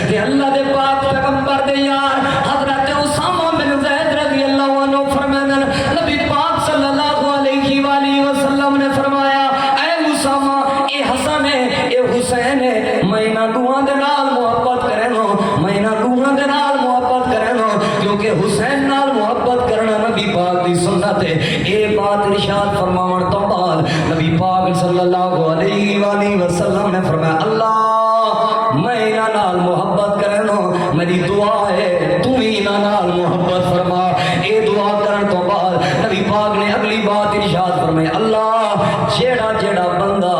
تے اللہ دے پاک پیغمبر دے یار حضرت اسامہ بن زید رضی اللہ عنہ فرماندن نبی پاک صلی اللہ علیہ وآلہ وسلم نے فرمایا اے اسامہ اے حسن ہے اے حسین ہے، میں انہاں دوہاں دے نال محبت کرنا، میں انہاں دوہاں دے نال محبت کرنا کیونکہ حسین نال محبت کرنا نبی پاک دی سنت ہے۔ اے بات ارشاد فرماون تو بعد نبی پاک صلی اللہ علیہ وآلہ وسلم نے فرمایا اللہ میں انہاں نال محبت کرنا، میری دعا ہے تو ہی انہاں نال محبت فرما۔ اے دعا کرن تو بعد نبی پاک نے اگلی بات ارشاد فرمائی اللہ جیڑا جیڑا بندہ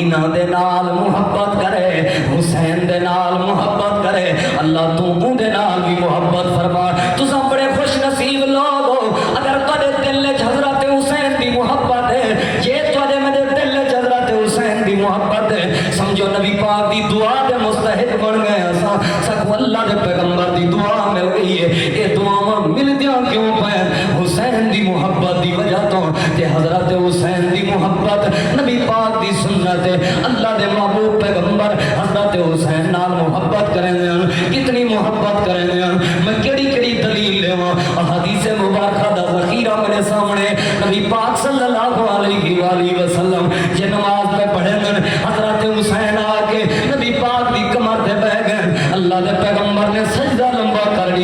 انہاں دے نال محبت کرے، حسین دے نال محبت کرے، اللہ تو ان دے نال بھی محبت فرما۔ تساں بڑے خوش نصیب لوگ ہو اگر تواڈے دل وچ حضرت حسین دی محبت ہے، جے تواڈے میرے دل وچ حضرت حسین دی محبت ہے، سمجھو نبی پاک دی دعا دے مستحق بن گئے اساں، سکو اللہ دے پیغمبر دی دعا مل گئی ہے۔ اے دعاواں ملدیاں کیوں پئے؟ حسین دی محبت دی وجہ تو تے حضرت حسین دی محبت نبی پاک دی سنت ہے، اللہ دے محبوب پیغمبر حضرت حسین نال محبت کریں گے، کتنی محبت کریں گے، میں کیڑی کیڑی دلیل لیواں؟ احادیث مبارکہ دا ذخیرہ میرے سامنے، نبی پاک صلی اللہ علیہ وآلہ وسلم جے نماز پہ پڑھے گن حضرت حسین آ کے نبی پاک دی کمر تے بیٹھ گئے، اللہ دے پیغمبر نے سجدہ لمبا کر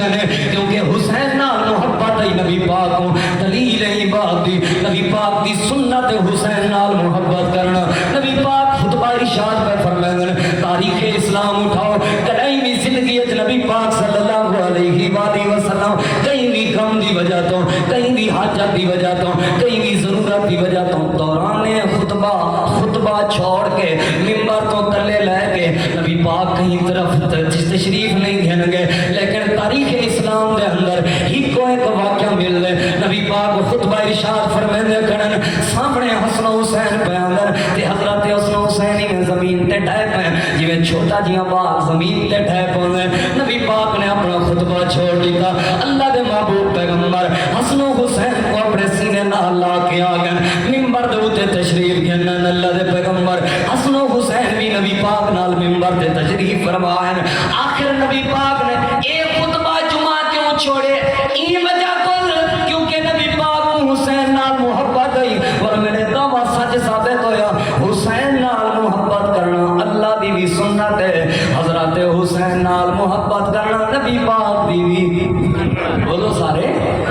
نے کیونکہ حسین نال محبت ہے نبی پاک کو دلیل ہے بات دی نبی پاک دی سنت حسین نال محبت کرنا نبی پاک خطبہ ارشاد پہ فرمائیں تاریخ اسلام اٹھاؤ کدی بھی زندگی نبی پاک صلی اللہ علیہ وآلہ وسلم کہیں بھی غم دی وجہ تو کہیں بھی حاجت دی وجہ تو کہیں بھی ضرورت دی وجہ تو دوران خطبہ چھوڑ کے منبر تو تلے لے کے نبی پاک کہیں طرف تشریف نہیں دیں گے لیکن تاریخ اسلام دے اندر ہی کوئی ایک واقعہ مل رہے نبی پاک خطبہ ارشاد فرمائیں کرن سامنے حسن حسین پہ اندر تے حضرت حسن حسین ہی زمین تے ڈھے پہ جویں چھوٹا جیاں باغ زمین تے ڈھے پوندے نبی پاک نے اپنا خطبہ چھوڑ دیتا اللہ دے محبوب پیغمبر حسن حسین کو اپنے سینے نال لا کے آ گئے منبر دے اوتے تشریف گھنن اللہ دے پیغمبر حسن حسین بھی نبی پاک نال منبر تے تشریف فرمائیں آخر نبی پاک نے اے خطبہ جمعہ کیوں چھوڑے ای وجہ کل کیونکہ نبی پاک کو حسین نال محبت ہے اور میرے دعویٰ سچ ثابت ہویا حسین نال محبت کرنا اللہ دی بھی سنت ہے حضرت حسین نال محبت کرنا نبی پاک دی بھی بولو سارے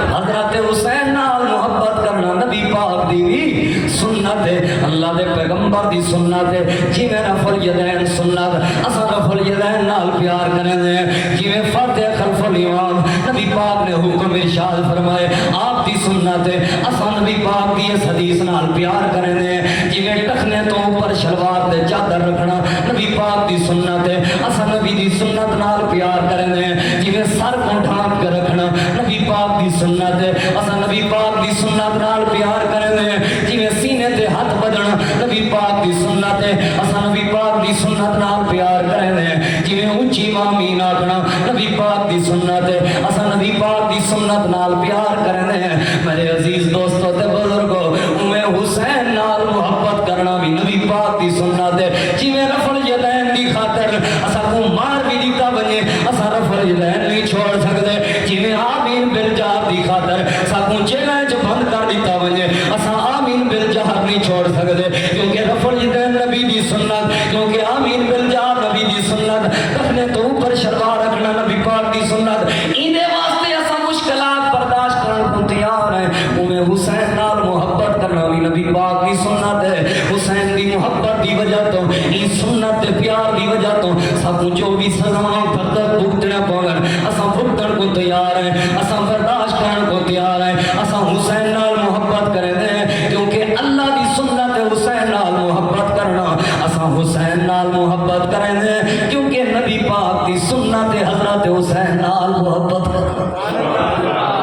حضرت حسین نال محبت کرنا نبی پاک دی بھی سنت ہے اللہ دے پیغمبر دی سنت ہے جی میں رفع یدین سنت اسا رفع یدین نال پیار کریں دے جی میں فاتح خلف الامام نبی پاک نے حکم ارشاد فرمائے آپ دی سنت ہے اسا نبی پاک دی اس حدیث نال پیار کریں دے جی میں ٹخنے تو اوپر شلوار دے چادر رکھنا نبی پاک دی سنت ہے اسا نبی دی سنت نال پیار کریں دے جی میں سر کو ڈھانپ کے رکھنا نبی پاک دی سنت ہے اسا نبی پاک دی سنت نال پیار کریں دے جی میں سینے تے ہاتھ بدنا نبی پاک دی سنت ہے اسا نبی پاک دی سنت نال پیار کریں دے جی میں اونچی آمین آکھنا نبی پاک دی سنت ہے اسا نبی پاک دی سنت نال پیار کریں دے میرے عزیز دوستو تے بزرگو میں حسین نال محبت کرنا بھی نبی پاک دی سنت ہے جی میں رفع الیدین دی خاطر اسا کو مار بھی دیتا بنے اسا رفع الیدین نہیں چھوڑ سکتے جی میں آمین بالجہر دی خاطر اسا کو جیلیں جو بند کر دیتا بنے اسا آمین بالجہر نہیں چھوڑ سکتے کیونکہ رفع الیدین نبی دی سنت کیونکہ آمین بالجہر نبی دی سنت تخنے تو اوپر شلوار رکھنا نبی پاک دی سنت ایندے واسطے اسا مشکلات برداشت کرن کو تیار ہیں انہیں حسین نال محبت کرنا بھی نبی پاک دی سنت ہے حسین دی محبت دی وجہ تو این سنت پیار دی وجہ تو سب جو بھی سزاں پتہ بھگتنا پاگن اسا بھگتن کو تیار ہیں اسا برداشت کرن کو تیار ہیں اسا حسین نال محبت کریں دیں کیونکہ اللہ دی سنت حسین نال محبت کرنا اسا حسین نال محبت کریں دیں کیونکہ نبی پاک دی سنت حضرت حسین نال محبت کرنا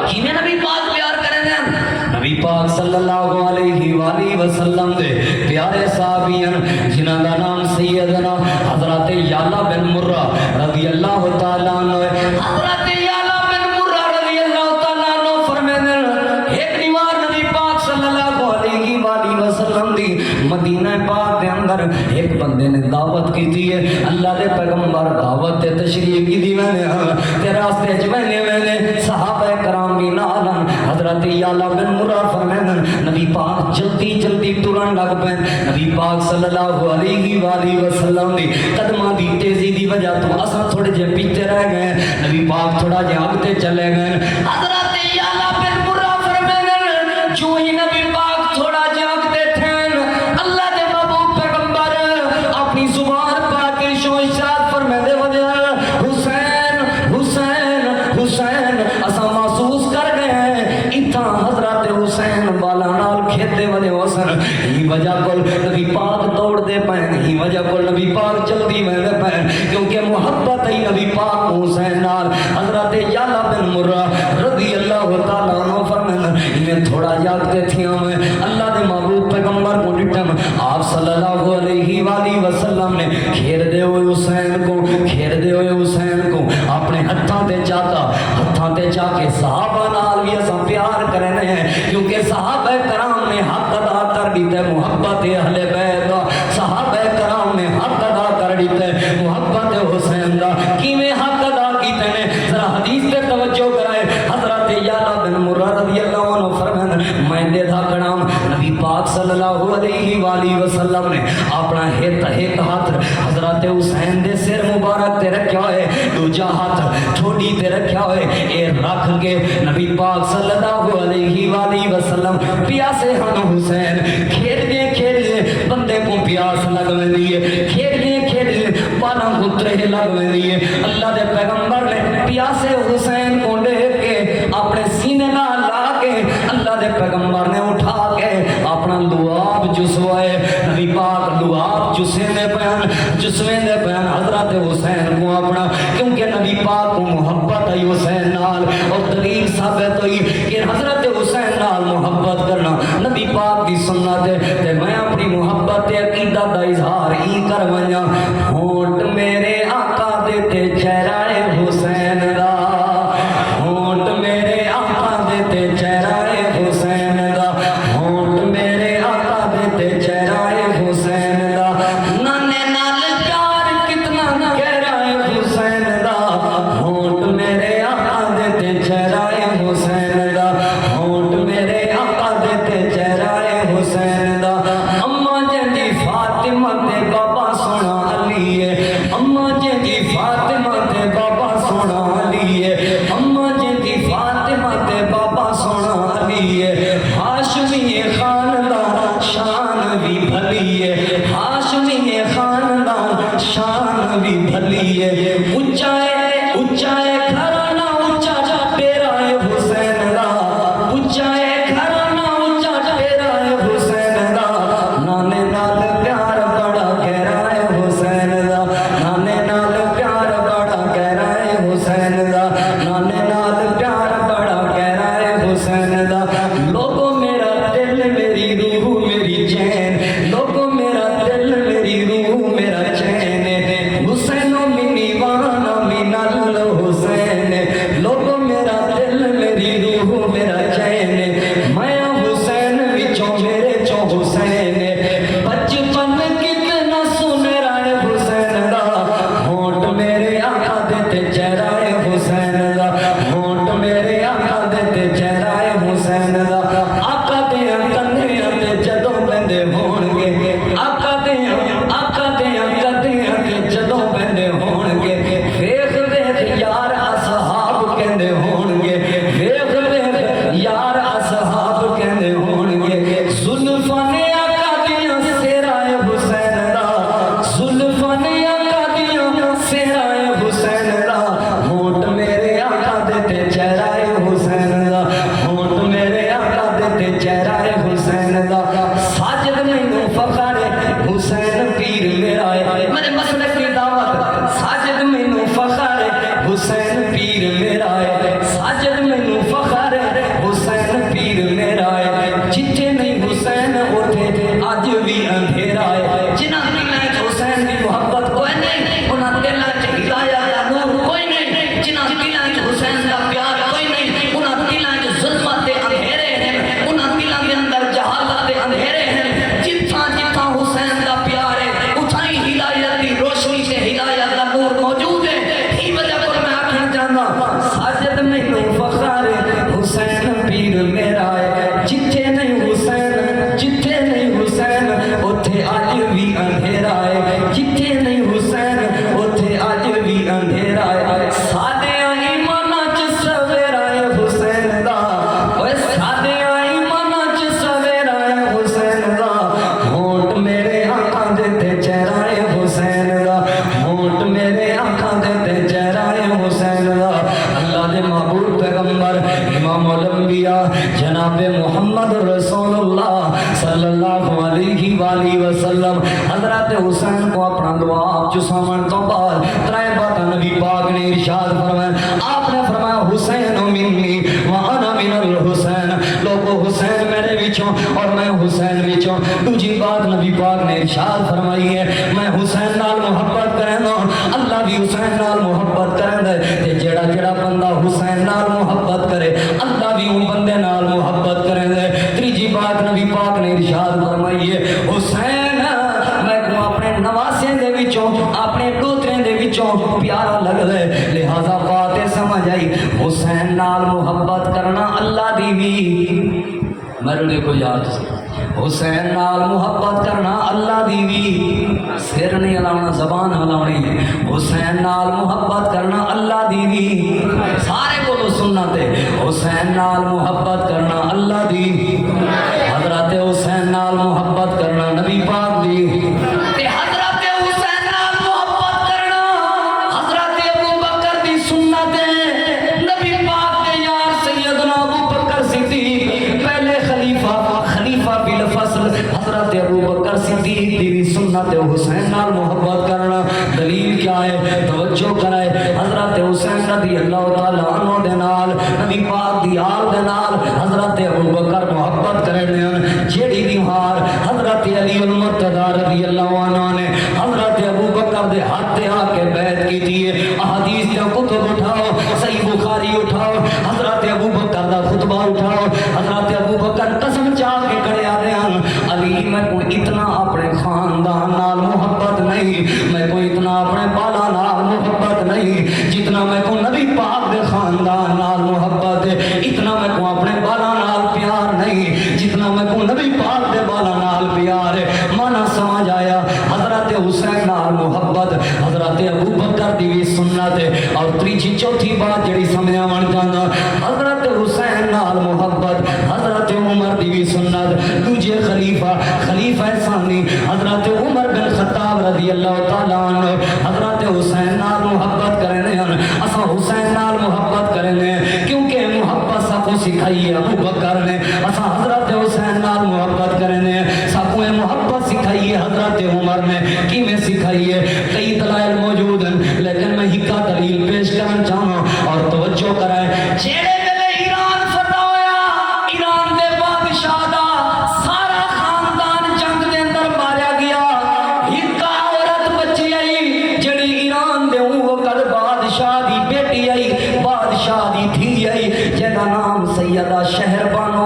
کیویں نبی پاک پیار کریں دیں نبی پاک صلی اللہ علیہ وآلہ وسلم دے پیارے صحابیان جنہاں دا نام سیدنا حضرت یعلا بن مرہ رضی اللہ تعالیٰ عنہ حضرت یعلا بن مرہ رضی اللہ تعالیٰ عنہ فرمیدن ایک دیوار نبی پاک صلی اللہ علیہ وآلہ وسلم دی مدینہ پاک دے اندر ایک بندے نے دعوت کی تھی ہے اللہ دے پیغمبر دعوت تے تشریف کی دی میں نے تے راستے میں صحابہ کرام بھی نالن حضرت یعلا بن مرہ فرمیدن نبی پاک جلدی جلدی ٹرن لگ پے نبی پاک صلی اللہ علیہ وآلہ وسلم دی قدماں دی تیزی دی وجہ تو اساں تھوڑے جے پیچھے رہ گئے نبی پاک تھوڑا جے آگے چلے گئے حضرت یعلا بن مرہ فرمیدن جو ہی نبی پاک تھوڑا جے آگے تھے اللہ دے محبوب پیغمبر اپنی زبان پاک شو ارشاد فرمیندے وجہ حسین حسین حسین اساں محسوس کر گئے اتھا حضرت حسین والا نال کھیتے والے حسن ہی وجہ کل نبی پاک دوڑ دے پائیں ہی وجہ کل نبی پاک جلدی میں دے پائیں کیونکہ محبت ہی نبی پاک حسین نال حضرت یعلا بن مرہ رضی اللہ تعالیٰ عنہ فرمائیں انہیں تھوڑا جاگتے تھے میں اللہ دے محبوب پیغمبر کو ڈٹم آپ صلی اللہ علیہ وآلہ وسلم نے کھیر دے ہوئے حسین کو اپنے ہتھاں تے چاہ کے صحابہ نال بھی اساں پیار کرنے ہیں کیونکہ صحابہ کرام نے حق ادا کر دیتے محبت اہل بیت صحابہ کرام نے حق ادا کر دیتے محبت حسین دا کیویں حق ادا کیتے نے ذرا حدیث تے توجہ کرائے حضرت یعلا بن مرہ رضی اللہ عنہ فرمائیں میں دے تھا کرام نبی پاک صلی اللہ علیہ وآلہ وسلم نے اپنا ایک ہاتھ حضرت حضرت حسین دے سر مبارک تے رکھیا ہوئے دوجا ہاتھ ٹھوڈی تے رکھیا ہوئے اے رکھ کے نبی پاک صلی اللہ علیہ وآلہ وسلم پیاسے ہن حسین کھیلدے بندے کو پیاس لگ ویندی ہے کھیلدے بالاں کو ترہ لگ ویندی ہے اللہ دے پیغمبر نے پیاسے حسین کو لے کے اپنے سینے نال لا کے اللہ دے پیغمبر نے اٹھا کے اپنا لعاب جسوائے نبی پاک لعاب جسویں دے بیان حضرت حسین کو اپنا کیونکہ نبی پاک کو محبت ہے حسین نال اور دلیل ثابت ہوئی کہ حضرت حسین نال محبت کرنا نبی پاک دی سنت ہے تے میں اپنی محبت تے عقیدت دا اظہار ہی کروایا ہونٹ میرے آقا دے تے چہرہ حسین دا ہونٹ میرے آقا دے تے چہرہ حسین دا ہونٹ میرے آقا دے تے چہرہ حسین دا نانے نال پیار کتنا گہرا ہے حسین دا ہونٹ میرے آقا دے تے چہرہ حسین دا ہونٹ میرے آقا دے تے چہرہ حسین دا اماں جی فاطمہ تے بابا سونا علی ہے اماں جی فاطمہ تے بابا سونا علی ہے اماں جی فاطمہ تے بابا سونا علی ہے ہاشمی خاندان شان بھی بھلی ہے ہاشمی خاندان شان بھی بھلی ہے اونچا ہے گھرانہ اونچا ڈیرا ہے حسین دا اونچا ہے گھرانہ اونچا ڈیرا ہے حسین دا نانے نال پیار بڑا گہرا ہے حسین دا نانے نال پیار بڑا گہرا ہے حسین دا نانے نال پیار بڑا گہرا ہے حسین دا لوگوں میرا دل میری روح میری چین لوگوں میرا دل میری روح میرا چین حسینو منی وانا من الحسین لوگوں میرا دل میری روح میرا چین میں حسین وچوں میرے چوں حسین بچپن کتنا سنہرا ہے حسین دا ہونٹ میرے آقا دے تے چہرہ ہے حسین دا ہونٹ میرے آقا دے تے چہرہ ہے حسین دا آقا دے کندھے تے جدوں بندے ہون گے آقا دے کندھے جدوں بندے ہون گے ویکھ ویکھ یار اصحاب کہندے ہون گے ویکھ ویکھ یار اصحاب کہندے ہون گے زلفاں نے آقا دیاں سہرائے حسین دا زلفاں نے آقا دیاں سہرائے حسین دا ہونٹ میرے آقا دے تے چہرہ حسین دا ہونٹ میرے آقا دے تے چہرہ حسین دا ساجد مینوں فخر حسین پیر میرا ہے میرے مسلک کی دعوت ساجد مینوں فخر حسین پیر میرا ہے ساجد مینوں فخر حسین پیر میرا ہے جتھے نہیں حسین اوتھے اج بھی اندھیرا ہے جنہاں دلاں وچ حسین دی محبت کوئی نہیں انہاں دلاں وچ ہدایت دا نور کوئی نہیں جنہاں دلاں وچ حسین دا پیار کوئی نہیں انہاں دلاں وچ ظلمت دے اندھیرے ہیں انہاں دلاں دے اندر جہالت دے اندھیرے ہیں جتھاں جتھاں حسین دا پیار ہے اتھاں ہی ہدایت دی روشنی سے ہدایت دا نور موجود ہے ہی وجہ پر میں آکھنا چاہتا ساجد مینوں فخر حسین پیر میرا ہے جتھے نہیں حسین اوتھے اج بھی اندھیرا ہے جتھے نہیں حسین اوتھے اج بھی اندھیرا ہے سادے ایماناں چ سویرا ہے حسین دا اوے سادے ایماناں چ سویرا ہے حسین دا ہونٹ میرے آقا دے تے چہرہ ہے حسین دا ہونٹ میرے آقا دے تے چہرہ ہے حسین دا اللہ دے محبوب پیغمبر امام الانبیاء جناب محمد رسول اللہ صلی اللہ علیہ وآلہ وسلم حضرت حسین کو اپنا دعا چسامن تو بعد ترائے بات نبی پاک نے ارشاد فرمایا آپ نے فرمایا حسین منی وانا من الحسین لوگو حسین میرے وچوں اور میں حسین وچوں دوجی بات نبی پاک نے ارشاد فرمائی ہے میں حسین نال محبت کرنا اللہ بھی حسین نال محبت کرنا تے جڑا بندہ حسین نال محبت کرے اللہ بھی ان بندے نال محبت کرے تیجی بات نبی پاک نے ارشاد فرمائی ہے حسین میں کو اپنے نواسے دے وچوں اپنے دوترے دے وچوں پیارا لگدا ہے لہذا بات سمجھ آئی حسین نال محبت کرنا اللہ دی بھی میرے کو یاد سی حسین نال محبت کرنا اللہ دی بھی سر نہیں ہلاونا زبان ہلاونی حسین نال محبت کرنا اللہ دی بھی سارے کو سننا تے حسین نال محبت کرنا اللہ دی حضرت حسین نال محبت کرنا نبی پاک دی تے حضرت حسین نال محبت کرنا حضرت ابو بکر دی سنت نبی پاک دے یار سیدنا ابو بکر صدیق پہلے خلیفہ بالفصل حضرت ابو بکر صدیق دی سنت حسین نال محبت کرنا دلیل کیا ہے توجہ کرائے حضرت حسین رضی اللہ تعالی عنہ دے نال نبی پاک دی آل دے نال حضرت ابو بکر محبت کرنے جیڑی دیوار حضرت علی المرتضی رضی اللہ عنہ نے حضرت ابو بکر دے ہاتھ آ کے بیعت کی تھی احادیث دے کتب اٹھاؤ صحیح بخاری اٹھاؤ حضرت ابو بکر دا خطبہ اٹھاؤ حضرت ابو بکر قسم چاہ کے کھڑے آ رہے ہیں علی میں کوئی اتنا اپنے خاندان نال محبت نہیں میں کوئی اتنا اپنے بالا نال محبت نہیں جتنا میں کو نبی پاک دے خاندان نال محبت ہے اتنا میں کو اپنے بالا نال پیار نہیں جتنا میں کو نبی پاک دے بالا نال پیار ہے مانا سمجھ آیا حضرت حسین نال محبت حضرت ابو بکر دی بھی سنت ہے اور تیجی چوتھی بات جڑی سمجھ آن جانا حضرت حسین نال محبت حضرت عمر دی بھی سنت دوجے خلیفہ ثانی حضرت عمر بن خطاب رضی اللہ تعالیٰ عنہ حضرت حسین نال محبت کرنے ہیں اسا حسین نال محبت کرنے ہیں کیونکہ محبت سب کو سکھائی ہے ابو بکر نے اسا حضرت حسین نال محبت کرنے ہیں سب کو محبت سکھائی ہے حضرت عمر نے کی میں سکھائی ہے کئی دلائل موجود ہیں لیکن میں ہکا دلیل پیش کرنا چاہوں اور توجہ کرائے جیڑے ملے ایران فتح ہویا ایران دے بادشاہ دا سارا خاندان جنگ دے اندر ماریا گیا ہکا عورت بچی آئی جڑی ایران دے وہ کل بادشاہ دی بیٹی آئی بادشاہ دی دھی آئی جہاں نام سیدہ شہر بانو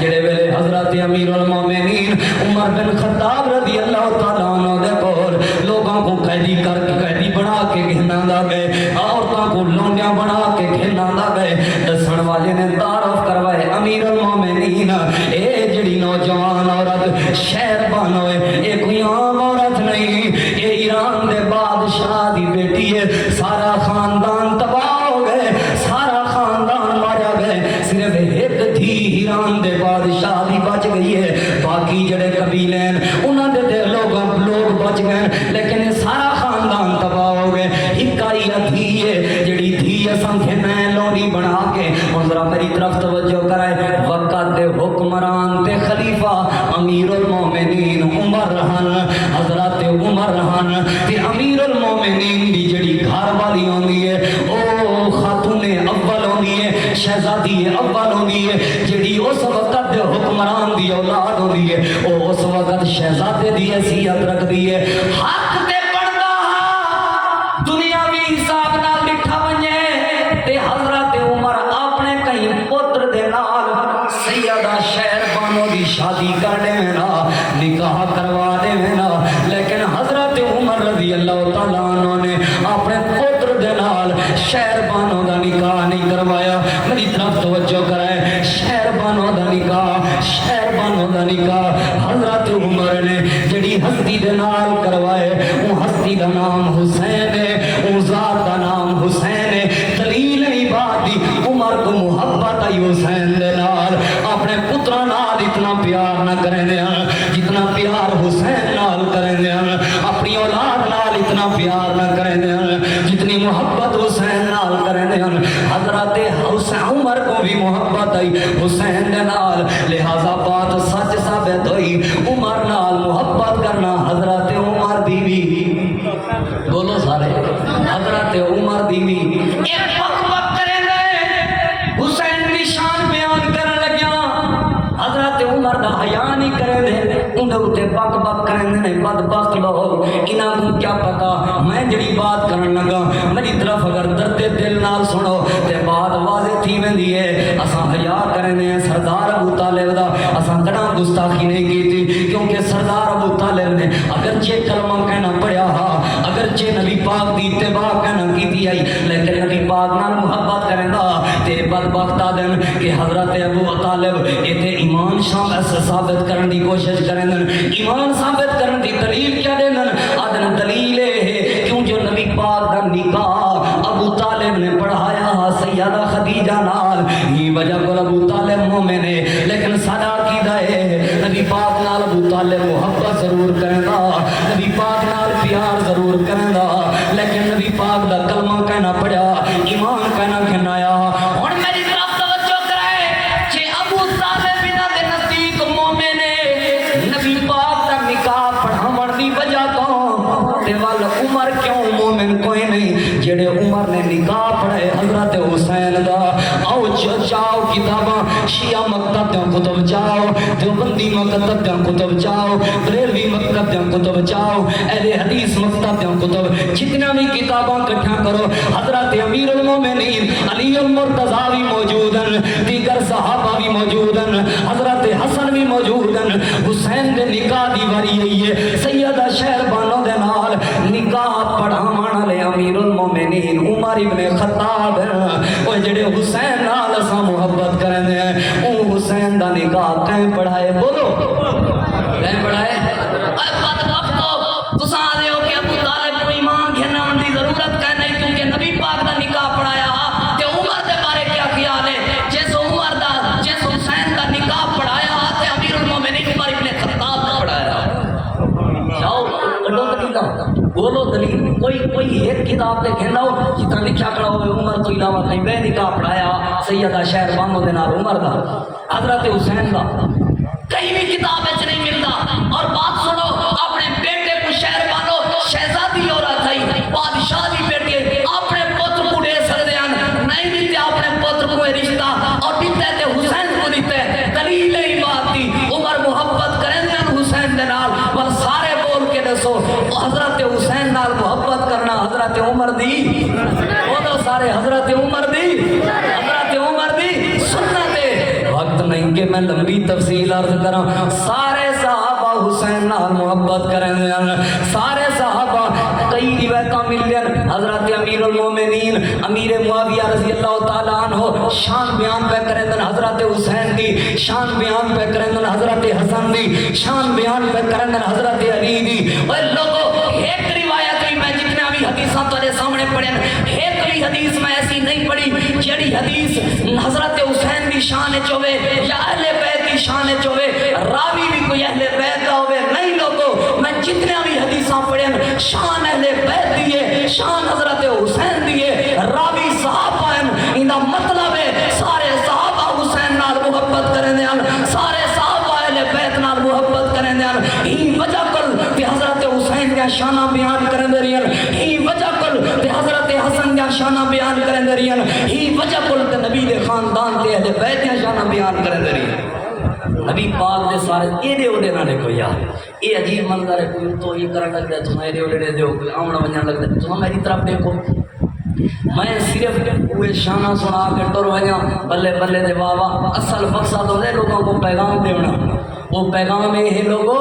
جڑے ویلے حضرت امیر المومنین عمر بن خطاب رضی اللہ تعالیٰ عنہ دے کول لوگوں کو قیدی کر کے قیدی بنا کے گھنا دا گئے عورتوں کو لونڈیاں بنا کے گھنا دا گئے دسن والے نے تعارف کروائے امیر المومنین اے جڑی نوجوان عورت شہر بانو اے کوئی عام عورت نہیں اے ایران دے بادشاہ دی بیٹی ہے سارا خاندان تباہ ہو گئے سارا خاندان ماریا گئے صرف ایک تھی ایران دے بادشاہ دی بچ گئی ہے باقی جڑے قبیلے ہیں انہاں دے لوگ بچ گئے لیکن یہ سارا خاندان تباہ ہو گئے ہکائی دھی ہے جڑی دھی سمجھے میں لونی بنا کے اور ذرا میری طرف توجہ کرائے وقت دے حکمران تے خلیفہ امیر المومنین عمر رہن حضرت عمر رہن تے امیر المومنین دی جڑی گھر والی ہوندی ہے او خاتون اول ہوندی ہے شہزادی اول ہوندی ہے جڑی اس وقت دے حکمران دی اولاد ہوندی ہے او اس وقت شہزادے دی حیثیت رکھدی ہے حق تے بڑھدا دنیاوی حساب نال لکھا ونجے تے حضرت عمر اپنے کئی پتر دے نال سیدہ شہر بانو دی شادی کر دینا نکاح کروا دینا لیکن حضرت عمر رضی اللہ تعالیٰ عنہ نے اپنے پتر دے نال شہر بانو دا نکاح نہیں کروایا میری طرف توجہ کرائے شہر بانو دا نکاح حضرت عمر نے جڑی ہستی دے نال کروائے وہ ہستی دا نام حسین ہے وہ ذات دا نام حسین ہے دلیل نہیں بات دی عمر کو محبت آئی حسین دے نال اپنے پترا نال اتنا پیار نہ کرنے جتنا پیار حسین نال کرنے اپنی اولاد نال اتنا پیار نہ کرنے جتنی محبت حسین نال کرنے حضرت حسین عمر کو بھی محبت آئی حسین دے نال لہذا بات سچ ثابت ہوئی عمر نال محبت کرنا حضرت عمر دی بھی بولو سارے حضرت عمر دی بھی ایک پک پک کریں گے حسین دی شان بیان کرن لگیا حضرت عمر دا حیا نہیں کریں دے انہیں اٹھے پک پک کریں دے بدبخت لوگ انہاں کو کیا پتا میں جڑی بات کرن لگا میری طرف اگر درد دل نال سنو تے بات واضح تھی ویندی ہے اساں حیا کریں دے سردار ابو طالب دا اساں کڑا گستاخی نہیں کیتی کیونکہ سردار ابو طالب نے اگرچہ کلمہ کہنا پڑیا اگرچہ نبی پاک دی اتباع کہنا کیتی آئی لیکن نبی پاک نال محبت کریں دا تے تے بدبخت آدن کہ حضرت ابو طالب ایتھے ایمان ثابت کرن دی کوشش کرن ایمان ثابت کرن دی دلیل کیا دین آدن دلیل ہے کیوں جو نبی پاک دا نکاح ابو طالب نے پڑھایا سیدہ خدیجہ نال یہ وجہ کو ابو طالب مومن ہے لیکن ساڈا عقیدہ ہے نبی پاک نال ابو طالب محبت ضرور کرندا نبی پاک نال پیار ضرور کرندا لیکن نبی پاک دا کلمہ کہنا پڑیا ایمان کہنا کہنایا ہن میری طرف توجہ کرے کہ ابو طالب بنا دے نزدیک مومن ہے نبی پاک دا نکاح پڑھاون دی وجہ تو تے ول عمر کیوں مومن کوئی نہیں جڑے عمر نے نکاح پڑھے حضرت حسین دا آؤ جاؤ کتاباں شیعہ مکتب دے کتب جاؤ دیوبندی مکتب دے کتب جاؤ بریلوی مکتب دے کتب جاؤ اہل حدیث مکتب دے کتب جتنا بھی کتاباں اکٹھا کرو حضرت امیر المومنین علی المرتضیٰ بھی موجود ہیں دیگر صحابہ بھی موجود ہیں حضرت حسن بھی موجود ہیں حسین دے نکاح دی واری ہوئی ہے سیدہ شہر بانو دے نال نکاح پڑھاون والے امیر المومنین عمر ابن خطاب او جڑے حسین نال اساں محبت کرنے ہیں او حسین دا نکاح کہیں پڑھائے بولو کہیں پڑھائے اے بدبختو تساں آ دیو کہ ابو طالب کو ایمان گھننا دی ضرورت کہ نہیں کیونکہ نبی پاک دا نکاح پڑھایا تے عمر دے بارے کیا خیال ہے جیسے عمر دا جیسے حسین دا نکاح پڑھایا تے امیر المومنین عمر ابن خطاب دا پڑھایا جاؤ کڈو دلیل بولو دلیل کوئی ایک کتاب تے کہنا ہو جتنا لکھا کھڑا ہوئے عمر تو علاوہ کہیں بے نکاح پڑھایا سیدہ شہر بانو دے نال عمر دا حضرت حسین دا کہیں بھی کتاب اچ نہیں ملتا اور بات سنو اپنے بیٹے کو شہر بانو شہزادی عورت ہے بادشاہ دی بیٹی اپنے پتر کو دے سکتے ہیں نہیں دیتے اپنے پتر کو رشتہ اور دیتے تے حسین کو دیتے دلیل ہی بات دی عمر محبت کریں دے حسین دے نال پر سارے بول کے دسو حضرت حسین نال محبت کرنا حضرت عمر دی بولو سارے حضرت عمر دی سنت ہے وقت نہیں کہ میں لمبی تفصیل عرض کروں سارے صحابہ حسین نال محبت کریں سارے صحابہ کئی روایتاں مل ہیں حضرت امیر المومنین امیر معاویہ رضی اللہ تعالیٰ عنہ شان بیان پہ کریں حضرت حسین دی شان بیان پہ کریں حضرت حسن دی شان بیان پہ کریں حضرت علی دی اور لوگوں ایک روایت بھی میں جتنے بھی حدیثاں تھوڑے سامنے پڑھیں ایک بھی حدیث میں ایسی نہیں پڑھی جڑی حدیث حضرت حسین دی شان چوے یا اہل بیت دی شان چوے راوی بھی کوئی اہل بیت کا ہوئے نہیں لوگوں میں جتنے بھی حدیثاں پڑھیں شان اہل بیت دیئے شان حضرت حسین دیئے راوی صحابہ ہیں انہا مطلب ہے سارے صحابہ حسین نال محبت کریں دے سارے صحابہ اہل بیت نال محبت کریں دے ہی وجہ کل کہ حضرت حسین کا شانہ بیان کریں دے رہی ہیں ہی وجہ کل کہ حضرت حسن کا شانہ بیان کریں دے رہی ہیں ہی وجہ کل کہ نبی دے خاندان تے اہل بیت کا شانہ بیان کریں دے رہی ہیں نبی پاک دے سارے ایڈے اوڈے نہ دیکھو یار یہ عجیب منظر ہے کوئی تو یہ کرنے لگ جائے تمہیں ایڈے اوڈے دے کوئی آمنا بننے لگ جائے تمہیں میری طرف دیکھو میں صرف کوئی شانہ سنا کے ٹر وجہ بلے بلے دے بابا اصل مقصد ہوتے لوگوں کو پیغام دینا وہ پیغام میں یہ لوگوں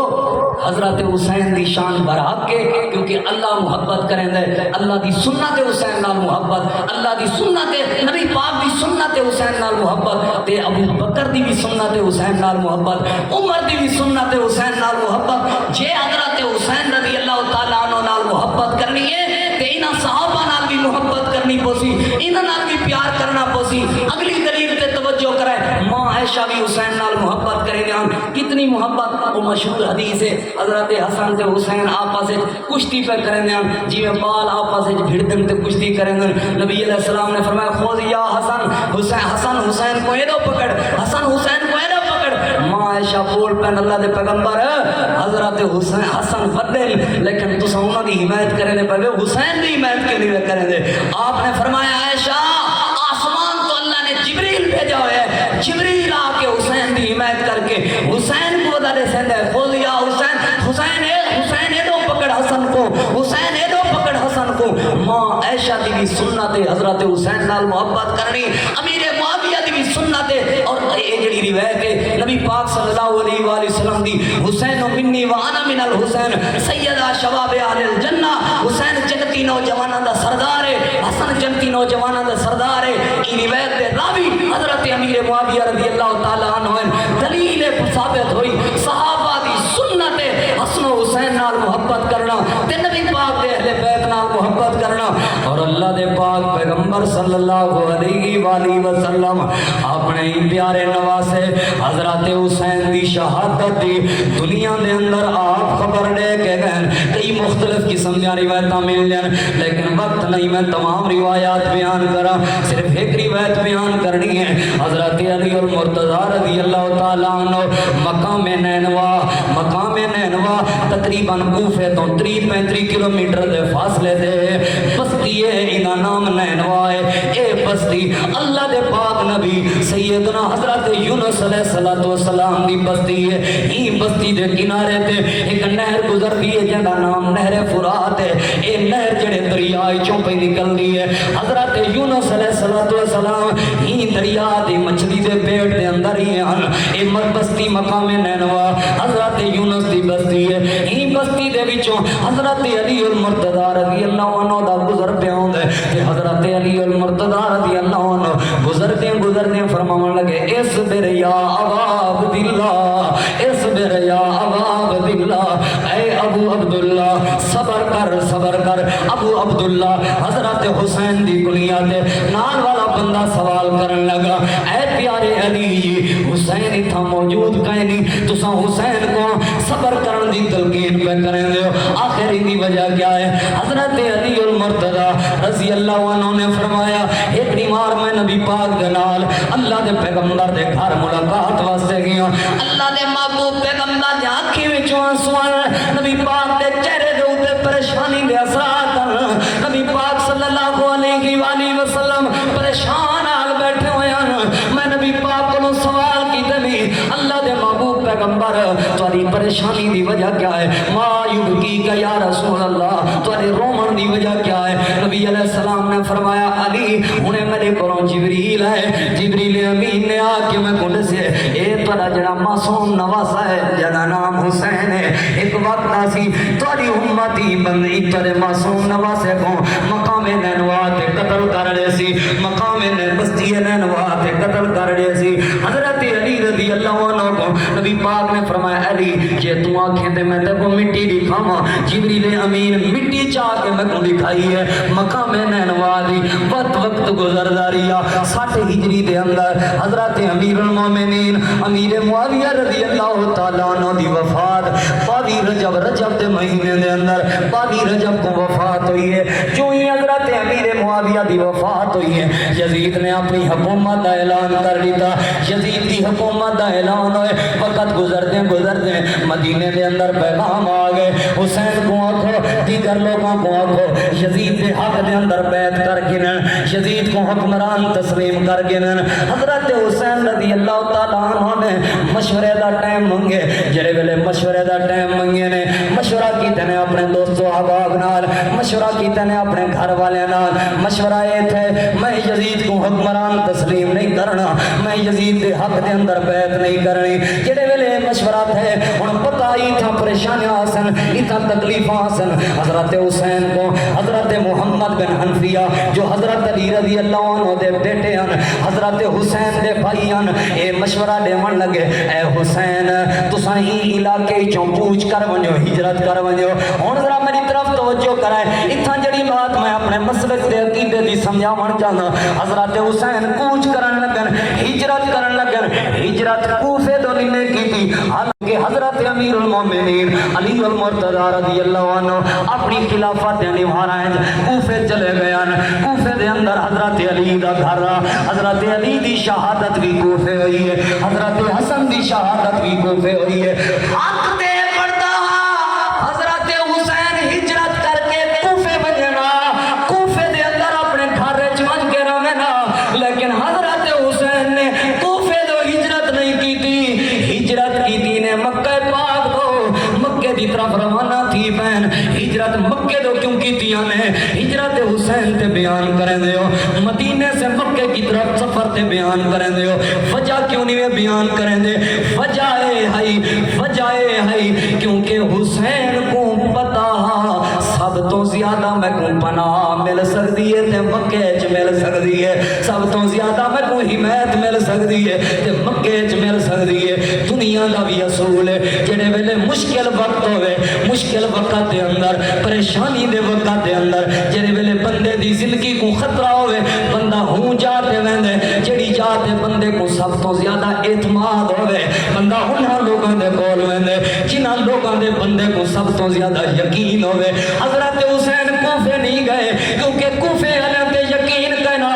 حضرت حسین دی شان برحق کے کیونکہ اللہ محبت کریں دے اللہ دی سنت حسین نال محبت اللہ دی سنت نبی پاک دی سنت حسین نال محبت تے ابو بکر دی بھی سنت حسین نال محبت عمر دی بھی سنت حسین نال محبت جے حضرت حسین رضی اللہ تعالیٰ عنہ نال محبت کرنی ہے تے انہاں صحابہ نال بھی محبت کرنی پوسی انہاں نال بھی پیار کرنا پوسی اگلی دلیل تے توجہ کرے ماں عائشہ بھی حسین نال محبت کریں گے کتنی محبت وہ مشہور حدیث ہے حضرت حسن تے حسین آپس سے کشتی پہ کریں گے جی میں بال آپس سے بھڑ تے کشتی کریں گے نبی علیہ السلام نے فرمایا خود یا حسن حسین کو ایدو پکڑ حسن حسین کو ایدو پکڑ ماں عائشہ بول پہ اللہ دے پیغمبر حضرت حسن فضل لیکن تو سنوں دی حمایت کرنے پہ حسین دی حمایت کے لیے کریں دے آپ نے فرمایا عائشہ آسمان تو اللہ نے جبریل بھیجا ہوئے ہے جبریل آ کے حسین دی حمایت کر کے حسین کو دے سندے خود یا حسین ایدو پکڑ حسن کو حسین ایدو پکڑ حسن کو ماں عائشہ دی بھی سنت حضرت حسین نال محبت کرنی امیر معاویہ دی بھی سنت اور یہ جڑی روایت ہے نبی پاک صلی اللہ علیہ وآلہ وسلم دی حسین منی وانا من الحسین سیدہ شباب اہل الجنہ حسین جنتی نوجوانوں دا سردار ہے حسن جنتی مکی نوجوانوں دا سردار ہے ای روایت دے راوی حضرت امیر معاویہ رضی اللہ تعالی عنہ دلیل ثابت ہوئی صحابہ دی سنت حسن و حسین نال محبت کرنا تے نبی پاک دے اہل بیت نال محبت کرنا اور اللہ دے پاک پیغمبر صلی اللہ علیہ وآلہ وسلم اپنے ہی پیارے نواسے حضرت حسین دی شہادت دی دنیا دے اندر آپ خبر دے کے گئے کئی مختلف قسم دیا روایتاں مل جائیں لیکن وقت نہیں میں تمام روایات بیان کرا صرف ایک روایت بیان کرنی ہے حضرت علی المرتضی رضی اللہ تعالیٰ عنہ مقام نینوا تقریباً کوفے تو 30-35 کلومیٹر دے فاصلے دے بستی ہے انہا نام نینوا ہے اے بستی اللہ دے پاک نبی سیدنا حضرت یونس علیہ السلام دی بستی ہے ہی بستی دے کنارے تے ایک نہر گزر دی ہے جنہا نام نہر فرات ہے اے نہر جڑے دریائے چوپے نکل دی ہے حضرت یونس علیہ السلام ہی دریا دی مچھلی دے پیٹ دے اندر ہی ہیں اے بستی مقام نینوا حضرت یونس دی بستی ہے ہی بستی دے وچوں حضرت علی المرتضی رضی اللہ عنہ دا گزر پہ ہوندے کہ حضرت علی المرتضی رضی اللہ عنہ گزرتے فرماون لگے اصبر یا ابا عبداللہ اصبر یا ابا عبداللہ اے ابو عبداللہ صبر کر ابو عبداللہ حضرت حسین دی بنیاد نال والا بندہ سوال کرن لگا اے پیارے علی حسین تھا موجود کہیں نہیں تساں حسین کو صبر کرن دی تلقین پہ کریں دے آخر دی وجہ کیا ہے حضرت علی المرتضی رضی اللہ عنہ نے فرمایا ایک بیمار میں نبی پاک دے نال اللہ دے پیغمبر دے گھر ملاقات واسطے گیا اللہ دے محبوب پیغمبر دے آنکھی وچوں آنسو نبی پاک دے چہرے دے اوتے پریشانی دے اثرات نبی پاک صلی اللہ علیہ وآلہ وسلم پریشان حال بیٹھے ہوئے ہیں میں نبی پاک کو سوال کی دلی اللہ دے محبوب پیغمبر تاری پریشانی دی وجہ کیا ہے ما یبکی کا یا رسول اللہ تاری رومن دی وجہ کیا ہے نبی علیہ السلام نے فرمایا علی انہیں میرے قرآن جبریل ہے جبریل امین نے آ کے میں کھل سے اے تارا جڑا معصوم نواسا ہے جڑا نام حسین ہے ایک وقت آسی تاری امتی بندی تارے معصوم نواسے کو مقام نینوا تے قتل کر رہے سی مقام بستی نینوا تے قتل کر رہے سی حضرت علی رضی اللہ عنہ کو نبی پاک نے فرمایا علی جے تو آنکھیں تے میں تے کو مٹی دکھاواں جبریل امین مٹی چاہ کے میں کو دکھائی ہے مقام نینوا دی وقت گزر داریا 60 ہجری دے اندر حضرت امیر المومنین امیر معاویہ رضی اللہ تعالیٰ عنہ دی وفات 22 رجب دے مہینے دے اندر 22 رجب کو وفات ہوئی ہے جو ہی حضرت امیر معاویہ دی وفات ہوئی ہے یزید نے اپنی حکومت دا اعلان کر دیتا یزید دی حکومت دا اعلان ہوئے وقت گزرتے مدینے دے اندر پیغام آ گئے حسین کو آنکھو دیگر لوگوں کو آنکھو یزید دے حق دے اندر بیعت کر گنن یزید کو حکمران تسلیم کر گنن حضرت حسین رضی اللہ تعالیٰ عنہ نے مشورے دا ٹائم منگے جڑے ویلے مشورے دا ٹائم منگے نے مشورہ کیتے نے اپنے دوستو احباب نال مشورہ کیتے نے اپنے گھر والے نال مشورہ یہ تھے میں یزید کو حکمران تسلیم نہیں کرنا میں یزید دے حق دے اندر بیعت نہیں کرنی جڑے ویلے مشورہ تھے ہن پتہ ہی تھا پریشانیاں آسن اتنا تکلیفاں آسن حضرت حسین کو حضرت محمد بن حنفیہ جو حضرت علی رضی اللہ عنہ دے بیٹے ہیں حضرت حسین دے بھائی ہیں اے مشورہ دیون لگے اے حسین تساں ہی علاقے چوں پوچھ کر ونجو ہجرت کر ونجو ہن ذرا میری طرف توجہ کرائے اتنا جڑی بات میں اپنے مسلک دے عقیدے دی سمجھاون چاہنا حضرت حسین کوچ کرن لگن ہجرت کرن لگن ہجرت کوفے تو نہیں کی حالانکہ حضرت امیر المومنین علی المرتضی رضی اللہ عنہ اپنی خلافت نبھانا ہے کوفے چلے گئے ہیں کوفے دے اندر حضرت علی دا گھر حضرت علی دی شہادت بھی کوفے ہوئی ہے حضرت حسن دی شہادت بھی کوفے ہوئی ہے حق دے پڑتا حضرت حسین ہجرت کر کے کوفے بجنا کوفے دے اندر اپنے گھر چمن کے رہنا لیکن حضرت حسین نے کوفے دو ہجرت نہیں کی تھی ہجرت کی تھی نے مکہ پاک دو مکہ دی طرف روانہ تھی بہن ہجرت مکہ دو کیوں کی تھی ہمیں ہجرت حسین تے بیان کریں دے ہو مدینے سے مکہ کی طرف سفر تے بیان کریں دے ہو وجہ کیوں نہیں بیان کریں دے وجہ ہے کیونکہ حسین کو پتا سب تو زیادہ میں کو پناہ مل سکتی ہے تے مکے چ مل سکتی ہے، سب تو زیادہ میں کو حمایت مل سکتی ہے تے مکے چ مل سکتی ہے۔ دنیا دا بھی اصول ہے، جڑے ویلے مشکل وقت ہوئے، مشکل وقت دے اندر، پریشانی دے وقت دے اندر، جڑے ویلے بندے دی زندگی کو خطرہ ہوئے، بندہ ہوں جاتے ویندے، جڑی جاتے بندے کو سب تو زیادہ اعتماد ہوئے، بندہ انہاں لوگوں دے کول ویندے جنہاں لوگوں دے بندے کو سب تو زیادہ یقین ہوئے۔ حضرت حسین کوفے نہیں گئے کیونکہ کوفے والے تے یقین کنا،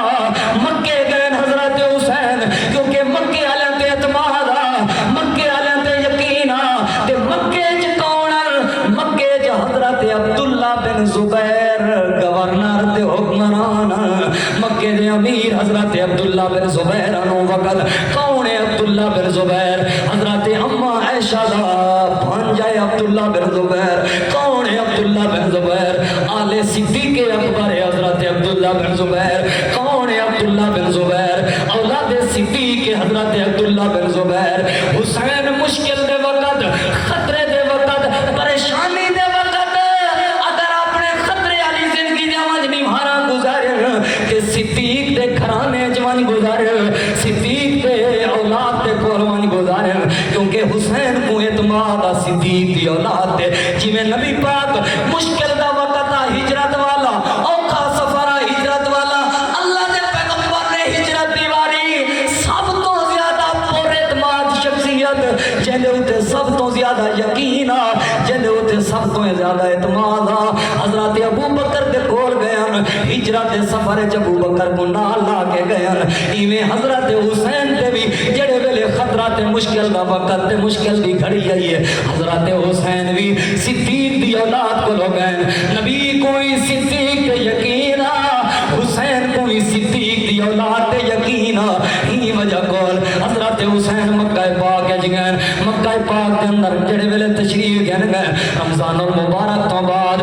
مکے گئے حضرت حسین کیونکہ مکے والے تے اعتماد آ، مکے والے تے یقین آ۔ تے مکے چ کون؟ مکے چ حضرت عبداللہ بن زبیر گورنر تے حکمران، مکے دے امیر حضرت عبداللہ بن زبیر انو وقت کون ہے؟ عبداللہ بن زبیر حضرت اما عائشہ دا بھانجا ہے عبداللہ بن زبیر۔ کون ہے عبداللہ بن زبیر؟ آل صدیق اکبر ہے حضرت عبداللہ بن زبیر۔ کون ہے عبداللہ بن زبیر؟ اولاد صدیق حضرت عبداللہ بن زبیر۔ حسین مشکل دے وقت، خطرے دے وقت، پریشانی دے وقت اگر اپنے خطرے والی زندگی دے وچ نہیں مارا گزارے کہ صدیق دے گھرانے جوان گزارے، صدیق دے اولاد دے کول وان گزارے، کیونکہ حسین کو اعتماد آ صدیق دی اولاد دے۔ جویں نبی پاک مشکل دا وقت آ، ہجرت والا اوکھا سفر آ، ہجرت والا اللہ دے پیغمبر نے ہجرت دی واری سب تو زیادہ پر اعتماد شخصیت جندے اوتے سب تو زیادہ یقین آ، جندے اوتے سب تو زیادہ اعتماد آ، حضرت ابو بکر دے کول گئے ہجرت دے سفر چ ابو بکر کو نال لا کے گئے۔ ایویں حضرت حسین تے بھی جڑے ویلے خطرہ تے مشکل دا وقت تے مشکل دی گھڑی آئی ہے، حضرت حسین بھی صدیق دی اولاد کو لوگ ہیں۔ نبی کوئی صدیق تے یقین آ، حسین کوئی صدیق دی اولاد تے یقین آ۔ ہی وجہ کول حضرت حسین مکہ پاک وچ گئے، مکہ پاک دے اندر جڑے ویلے تشریف گئے رمضان المبارک تو بعد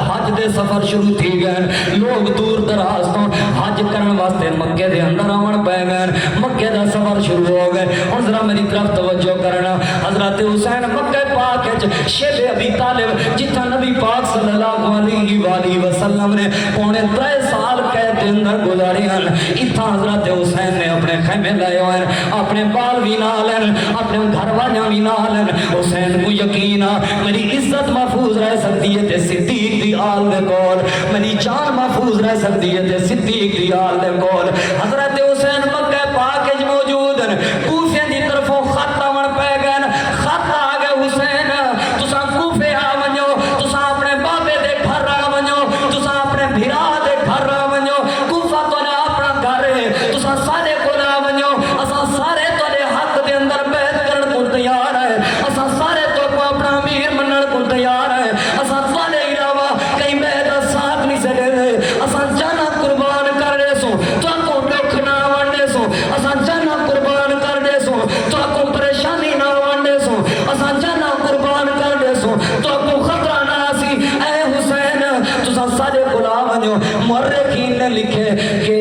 حج دے سفر شروع تھی گئے، لوگ دور دراز تو حج کرن واسطے مکے دے اندر آون پے گئے، مکے دا سفر شروع ہو گئے۔ ہن ذرا میری طرف توجہ کرنا، حضرت حسین مکہ پاک وچ شیب ابی طالب جتھا نبی پاک صلی اللہ علیہ وآلہ وسلم نے پونے 3 سال قید دے اندر گزارے ہیں، اتھا حضرت حسین نے اپنے خیمے لائے ہوئے ہیں، اپنے بال بھی نال ہیں، اپنے گھر والیاں بھی نال ہیں۔ حسین کو یقین آ میری عزت محفوظ رہ سکتی ہے تے صدیق دی آل دے کول، میری جان محفوظ رہ سکتی ہے تے صدیق دی آل دے کول۔ حضرت حسین مکہ پاک وچ موجود ہیں، کوفے دی طرفوں خط آون پے گئے، خط آ گئے حسین تساں کوفے آ ونجو، تساں اپنے بابے دے گھر آ ونجو، تساں اپنے بھرا دے گھر آ ونجو، کوفہ تہاڈا اپنا گھر ہے، تساں سارے کول آ ونجو، اساں سارے تہاڈے حق دے اندر بیعت کرن کو تیار ہے، اساں سارے تو کو اپنا امیر منن کو تیار ہے، اساں تہاڈے علاوہ کئی بیعت دا ساتھ نہیں سکے، اساں جانا قربان کر دے سو تو کو دکھ نہ ونڈے سو، اساں جانا قربان کر دے سو تو کو پریشانی نہ ونڈے سو، اساں جانا قربان کر دے سو تو کو خطرہ نہ سی۔ اے حسین تساں سارے کول آ ونجو۔ مورخین نے لکھے کہ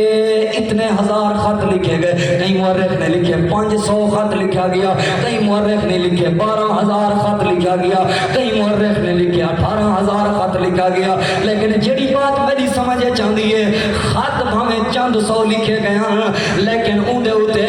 اتنے ہزار خط لکھے گئے، کئی مورخ نے لکھے 500 خط لکھا گیا، کئی مورخ نے لکھے 12,000 خط لکھا گیا، کئی مورخ نے لکھے 18,000 خط لکھا گیا۔ لیکن جڑی بات میری سمجھے چاہتی ہے، خط بھاویں چند 100 لکھے گئے ہیں لیکن اون دے اوتے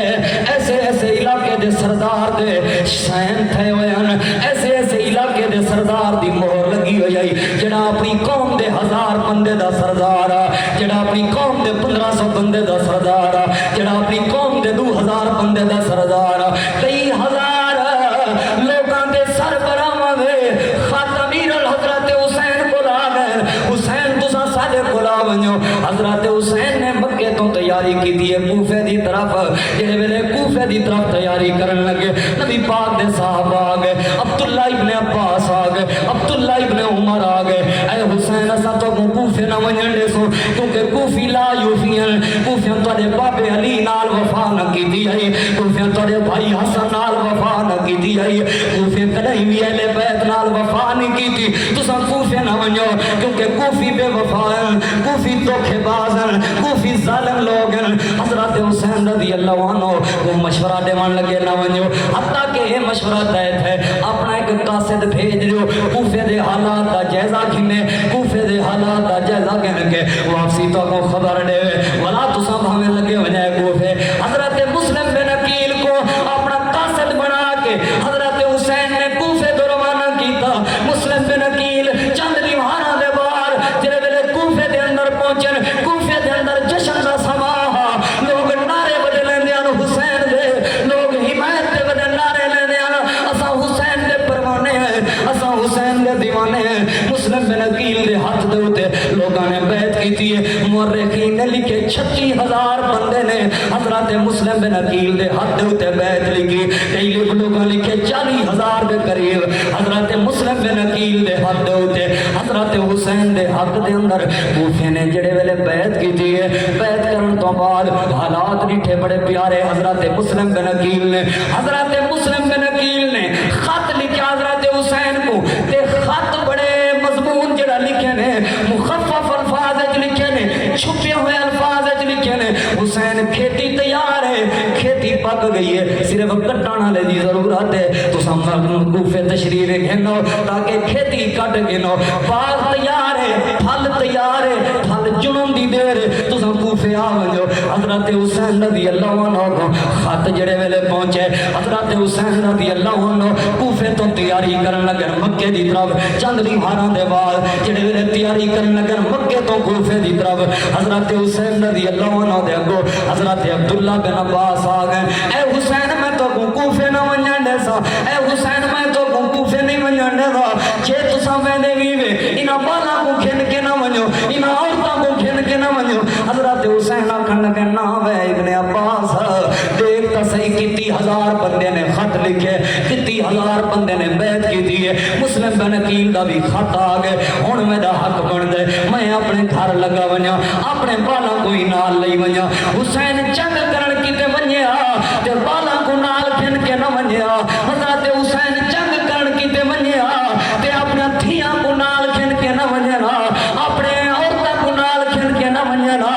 ایسے ایسے علاقے دے سردار دے سائن تھے ہوئے ہیں، ایسے ایسے علاقے دے سردار دی مہر لگی ہوئی ہے، جڑا اپنی قوم دے 1000 بندے دا سردار آ، جڑا اپنی قوم دے 1500 بندے دا سردار آ، جڑا اپنی قوم دے 2000 بندے دا سردار آ، کئی ہزار لوگاں دے سربراہاں دے خط امیر الحضرت حسین کو لا گئے۔ حسین تساں سارے کو لا ونجو۔ حضرت حسین نے مکے تو تیاری کی دی ہے کوفے دی طرف، جڑے ویلے کوفے دی طرف تیاری کرن لگے نبی پاک دے صحابہ آ گئے، عبداللہ ابن عباس آ گئے، عبداللہ ابن عمر آ گئے۔ اے حسین اساں تو کوفے نہ ونجن دے سو کیونکہ کوفی لا یوفین، کوفیاں تواڈے بابے علی نال وفا نہ کیتی ہے، کوفیاں تواڈے بھائی حسن نال وفا نہ کیتی ہے، کوفے کدی بھی اہل بیت نال وفا نہیں کیتی، تساں کوفے نہ ونجو کیونکہ کوفی بے وفا ہیں، کوفی دھوکے باز ہیں، کوفی ظالم لوگ ہیں۔ حضرت حسین رضی رضی اللہ عنہ وہ مشورہ دیوان لگے نہ ونجو حتیٰ کہ یہ مشورہ طے تھے اپنا ایک قاصد بھیج دیو کوفے دے حالات دا جائزہ گھنے کوفے دے حالات دا جائزہ گھن کے واپسی تو کو خبر دے ولا تساں بھاویں لگے ونجائے کوفے حضرت مسلم بن عقیل کو اپنا قاصد بنا کے حضرت حسین نے کوفے تو روانہ کیتا مسلم بن عقیل چند دیوانہ دے باہر جڑے ویلے کوفے دے اندر پہنچن کوفے دے اندر جشن دا سما لوگ نعرے بجے لیندے ان حسین دے لوگ حمایت دے بجے نعرے لیندے ان اساں حسین دے پروانے ہیں اساں حسین دے دیوانے ہیں مسلم بن عقیل دے ہاتھ دے اوتے لوگاں نے بیعت کیتی ہے مورخین نے لکھے 36,000 بندے نے حضرت مسلم بن عقیل دے ہاتھ دے اوتے بیعت لکھی کئی لوگاں لکھے 40,000 دے قریب حضرت مسلم بن عقیل دے ہاتھ دے اوتے حضرت حسین دے حق دے اندر کوفے نے جڑے ویلے بیعت کیتی ہے بیعت کرن تو بعد حالات ڈٹھے بڑے پیارے حضرت مسلم بن عقیل نے حضرت مسلم بن عقیل نے خط لکھا حضرت حسین کو تے خط بڑے مضمون جڑا لکھے نے مخفف الفاظ وچ لکھے نے چھپے ہوئے الفاظ وچ لکھے نے حسین کھیتی تیار ہے کھیتی پک گئی ہے صرف کٹن والے دی ضرورت ہے تو کوفے تشریف گھنو تاکہ کھیتی کٹ گنو باغ تیار ہے پھل تیار ہے پھل چنن دی دیر ہے تو کوفے آ ونجو حضرت حسین رضی اللہ عنہ کو خط جڑے ویلے پہنچے حضرت حسین رضی اللہ عنہ کوفے تو تیاری کرن لگن مکے دی طرف چند دیواراں دے بعد جڑے ویلے تیاری کرن لگن مکے تو کوفے دی طرف حضرت حسین رضی اللہ عنہ دے اگوں حضرت عبداللہ بن عباس آ گئے اے حسین میں تو کوفے نہ ونجن دے سا اے حسین میں تو کوفے نہیں ونجن دے سا جے تساں ویندے ویوے انہاں بالاں کو کھن کے نہ ونجو انہاں عورتاں کو کھن کے نہ ونجو حضرت حسین آکھن لگے نہ وے ابن عباس دیکھ تا صحیح کتی 1000 بندے نے خط لکھے کتی 1000 بندے نے بیعت کیتی ہے مسلم بن عقیل دا بھی خط آ گئے ہن میرا حق بن دے میں اپنے گھر لگا ونجا اپنے بالاں کوئی نال لئی ونجا حسین جنگ کرن کیتے ونجیا تے بالاں کو نال کھن کے نہ ونجیا حضرت حسین جنگ کرن کیتے ونجیا تے اپنے دھیاں کو نال کھن کے نہ ونجنا اپنے عورتاں کو نال کھن کے نہ ونجنا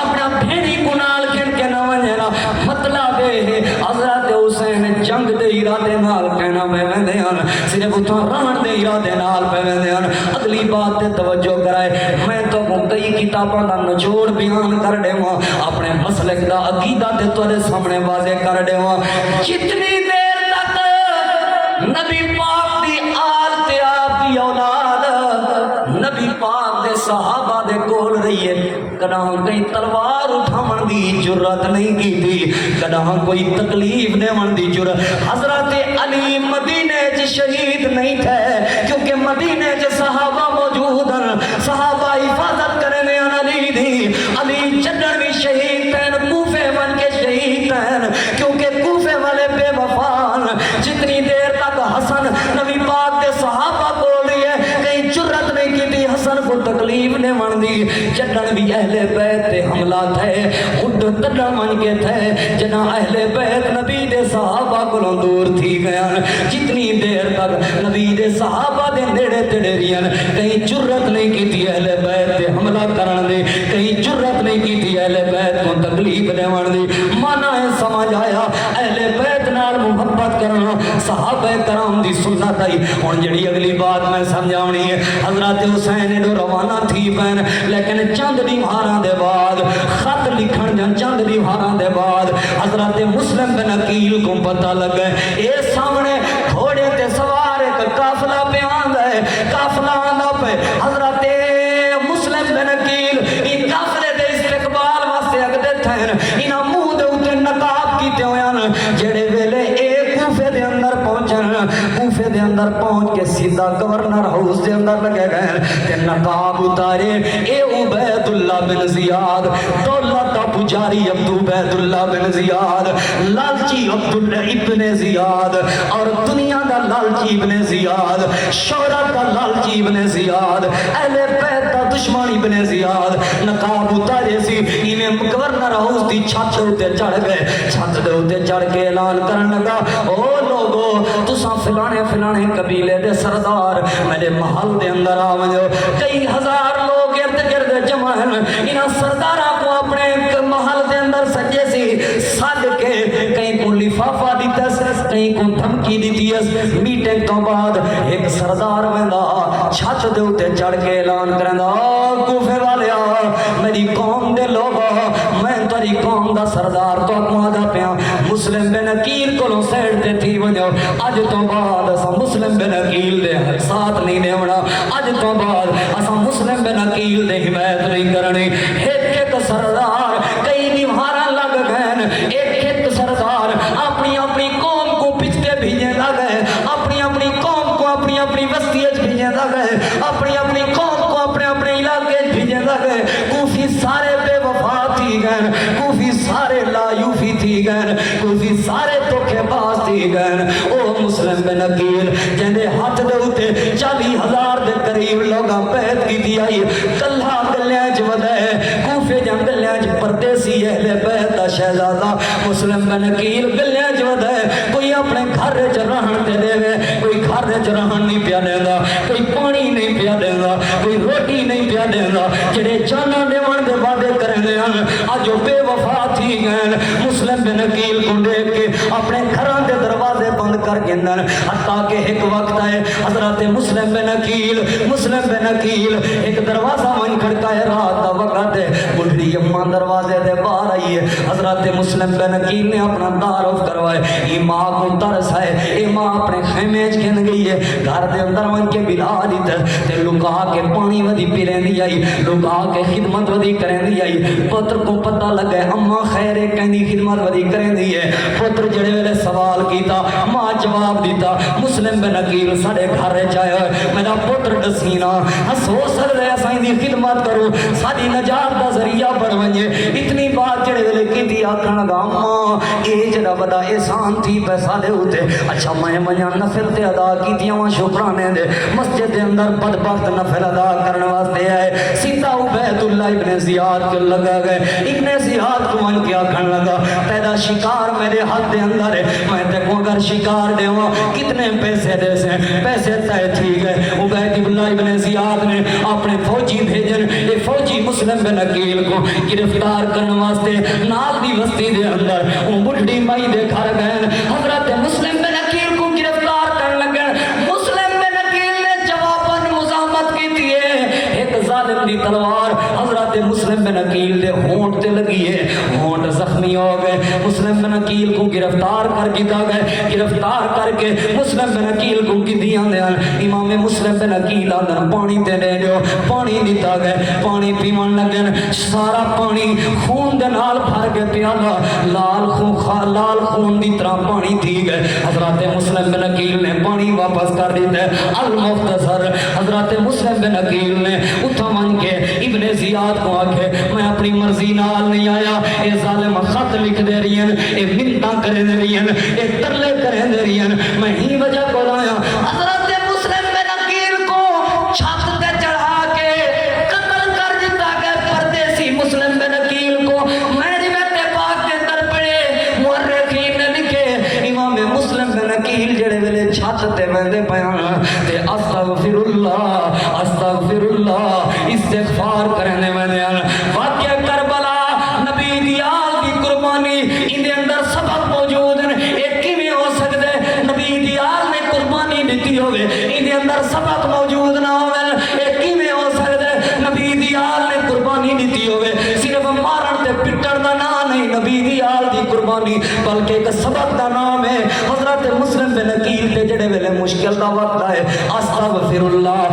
اپنا بھیڑی کو نال کھن کے نہ ونجنا مطلب ہے حضرت حسین جنگ دے ارادے نال کہنا میں ویندے ہن صرف اتھاں رہن دے ارادے نال پہ ویندے ہن اگلی بات تے توجہ کرائے میں تو کئی کتاباں دا نچوڑ بیان کر دیواں اپنے مسلک دا عقیدہ تے تواڈے سامنے واضح کر دیواں جتنی دیر تک نبی پاک دی آل تے آپ دی اولاد نبی پاک دے صحابہ دے کول رہی ہے کداں کئی تلوار اٹھاون دی جرات نہیں کیتی کداں کوئی تکلیف دیون دی جرات حضرت علی مدینے چ شہید نہیں تھے کیونکہ مدینے چ صحابہ موجود ہیں صحابہ حفاظت کرنے علی دی علی چڈن بھی شہید ہیں کوفے بن کے شہید ہیں کیونکہ کوفے والے بے وفان جتنی دیر تک حسن نبی پاک کے صحابہ کو لیے کئی جرت نہیں کی تھی حسن کو تکلیف نے من دی چڈن بھی اہل بیت تے حملہ تھے اڈ تڈن من کے تھے جنا اہل بیت نبی دے صحابہ کو دور تھی گیا جتنی دیر تک نبی دے صحابہ دے نیڑے تیڑے رہن کہیں جرت نہیں کی تھی اہل بیت تے حملہ کرن دی کہیں جرت نہیں کی تھی اہل بیت کو تکلیف دیون دی مانا ہے سمجھ آیا اہل بیت نال محبت کرنا صحابہ کرام دی سنت آئی اور جڑی اگلی بات میں سمجھاونی ہے حضرت حسین دو روانہ تھی پین لیکن چند دیواراں دے بعد خط لکھن جن چند دیواراں دے بعد حضرت مسلم بن عقیل کو پتہ لگ گئے اے سامنے گھوڑے تے سوار ایک قافلہ پہ آندا ہے قافلہ آندا پہ حضرت مسلم بن عقیل ان قافلے دے استقبال واسطے اگدے تھن انہاں منہ دے اوتے نقاب کیتے ہوئے جڑے ویلے اے کوفے دے اندر پہنچن کوفے دے اندر پہنچ کے سیدھا گورنر ہاؤس دے اندر لگے گئے تے نقاب اتارے اے عبید اللہ بن زیاد دولت دا پجاری عبید اللہ بن زیاد لالچی عبداللہ ابن زیاد اور دنیا دا لالچی ابن زیاد شہرت دا لالچی ابن زیاد اہل بیت دا دشمنی ابن زیاد نقاب اتارے سی انہیں گورنر ہاؤس دی چھت ہوتے چڑھ گئے چھت دے ہوتے چڑھ کے اعلان کرن لگا او لوگو تساں فلانے قبیلے دے سردار میرے محل دے اندر آوجو کئی ہزار لوگ ارد گرد جمع ہیں انہاں سرداراں کو اپنے محل دے اندر سجے سی ساتھ لفافہ دیتس کہیں کو دھمکی دیتیس میٹنگ تو بعد ایک سردار ویندا چھت دے اوتے چڑھ کے اعلان کرندا کوفے والیا میری قوم دے لوگو میں تیری قوم دا سردار تو آدا پیا مسلم بن عقیل کو سیڈ تے تھی ونجو اج تو بعد اسا مسلم بن عقیل دے ساتھ نہیں دیونا اج تو بعد اسا مسلم بن عقیل دے حمایت نہیں کرنی ایک سردار کئی دیوارا لگ گئے ایک سردار اپنی اپنی قوم کو پچھتے بھیجے لگے اپنی قوم کو اپنی وسطیت بھیجے لگے اپنی قوم کو اپنے علاقے بھیجے لگے کوفی سارے بے وفا تھی گئے کوفی سارے لا یوفی تھی گئے کوفی سارے دھوکے باز تھی گئے او مسلم بن عقیل جندے ہاتھ دے اوتے 40,000 دے قریب لوگاں بیعت کیتی آئی کلھا گلیاں چ ودے کوفے جان گلیاں چ پردیسی اہل بیت دا شہزادہ مسلم بن عقیل گلیاں چ ودے کوئی اپنے گھر وچ رہن تے دے کوئی گھر وچ رہن نہیں پیا دیندا کوئی پانی نہیں پیا دیندا کوئی روٹی نہیں پیا دیندا جڑے جاناں دیون دے وعدے کرندے ہن اج او بے وفا تھی گئے مسلم بن عقیل کو دیکھ کے اپنے گھراں دے دروازے بند کر گندن حتیٰ کہ ایک وقت آئے حضرت مسلم بن عقیل ایک دروازہ من کھڑکائے رات دا وقت ہے بڑھڑی اماں دروازے دے باہر آئی ہے حضرت مسلم بن عقیل نے اپنا تعارف کروائے یہ ماں کو ترس ہے یہ ماں اپنے خیمے چ گھن گئی ہے گھر دے اندر من کے بلا دیتا تے لکا کے پانی ودی پی رہندی آئی لکا کے خدمت ودی کرندی آئی پتر کو پتہ لگے اماں خیر کہندی خدمت ودی کرندی ہے پتر جڑے ویلے سوال کیتا ماں جواب دیتا مسلم بن عقیل سارے گھر چاہے ہوئے میرا پتر دسینا ہو سکتا ہے اساں دی خدمت کرو ساری نجات دا ذریعہ بن ونجے اتنی بات جڑے ویلے کیتی آکھن لگا ماں اے جڑا بڑا احسان تھی پیسہ دے اوتے اچھا میں منیا نفل تے ادا کیتیاں وا شکرانے دے مسجد دے اندر بدبخت نفل ادا کرنے واسطے آئے سیدھا عبید اللہ ابن زیاد کو لگا گئے ابن زیاد کو من کے آکھن لگا پیدا شکار میرے ہاتھ دے اندر ہے میں تے کو اگر شکار دیواں کتنے پیسے دے سے پیسے طے تھی گئے عبید اللہ ابن زیاد نے اپنے فوجی بھیجن یہ فوجی مسلم بن عقیل کو گرفتار کرنے واسطے نال دی بستی دے اندر وہ بڈھی مائی دے گھر گئے حضرت مسلم بن عقیل کو گرفتار کرنے لگے مسلم بن عقیل نے جواباً مزاحمت کی تھی ایک ظالم دی تلوار حضرت مسلم بن عقیل دے ہونٹ تے لگی ہے ہونٹ زخمی ہو گئے مسلم بن عقیل کو گرفتار کر کیتا گئے گرفتار کر کے مسلم بن عقیل کو کیتیاں دے امام مسلم بن عقیل آدھر پانی تے لے جو پانی دیتا گئے پانی پیون لگن سارا پانی خون دے نال بھر کے پیالا لال خون دی طرح پانی تھی گئے حضرت مسلم بن عقیل نے پانی واپس کر دیتا ہے المختصر حضرت مسلم بن عقیل نے اتھا من کے ابن زیاد کو آکھے میں اپنی مرضی نال نہیں آیا اے ظالم خط لکھ دے رہی ہیں اے منتاں کرے دے رہی ہیں اے ترلے کرے دے رہی ہیں میں ہی وجہ کو لایا حضرت مسلم بن عقیل کو چھت تے چڑھا کے قتل کر دیتا گیا پردیسی مسلم بن عقیل کو میں روایت پاک کے اندر پڑھے مورخین نے لکھے امام مسلم بن عقیل جڑے ویلے چھت تے ویندے پیان تے استغفر اللہ استغفار کرنے ویندے واقعہ کربلا نبی دی آل دی قربانی ان دے اندر سبق موجود ہیں ایک کیویں ہو سکدا ہے نبی دی آل نے قربانی دتی ہوے ان دے اندر سبق موجود نہ ہوے ایک کیویں ہو سکدا ہے نبی دی آل نے قربانی دتی ہوے صرف مارن تے پٹن دا نام نہیں نبی دی آل دی قربانی بلکہ ایک سبق دا نام ہے حضرت مسلم بن عقیل تے جڑے ویلے مشکل دا وقت آئے استغفر اللہ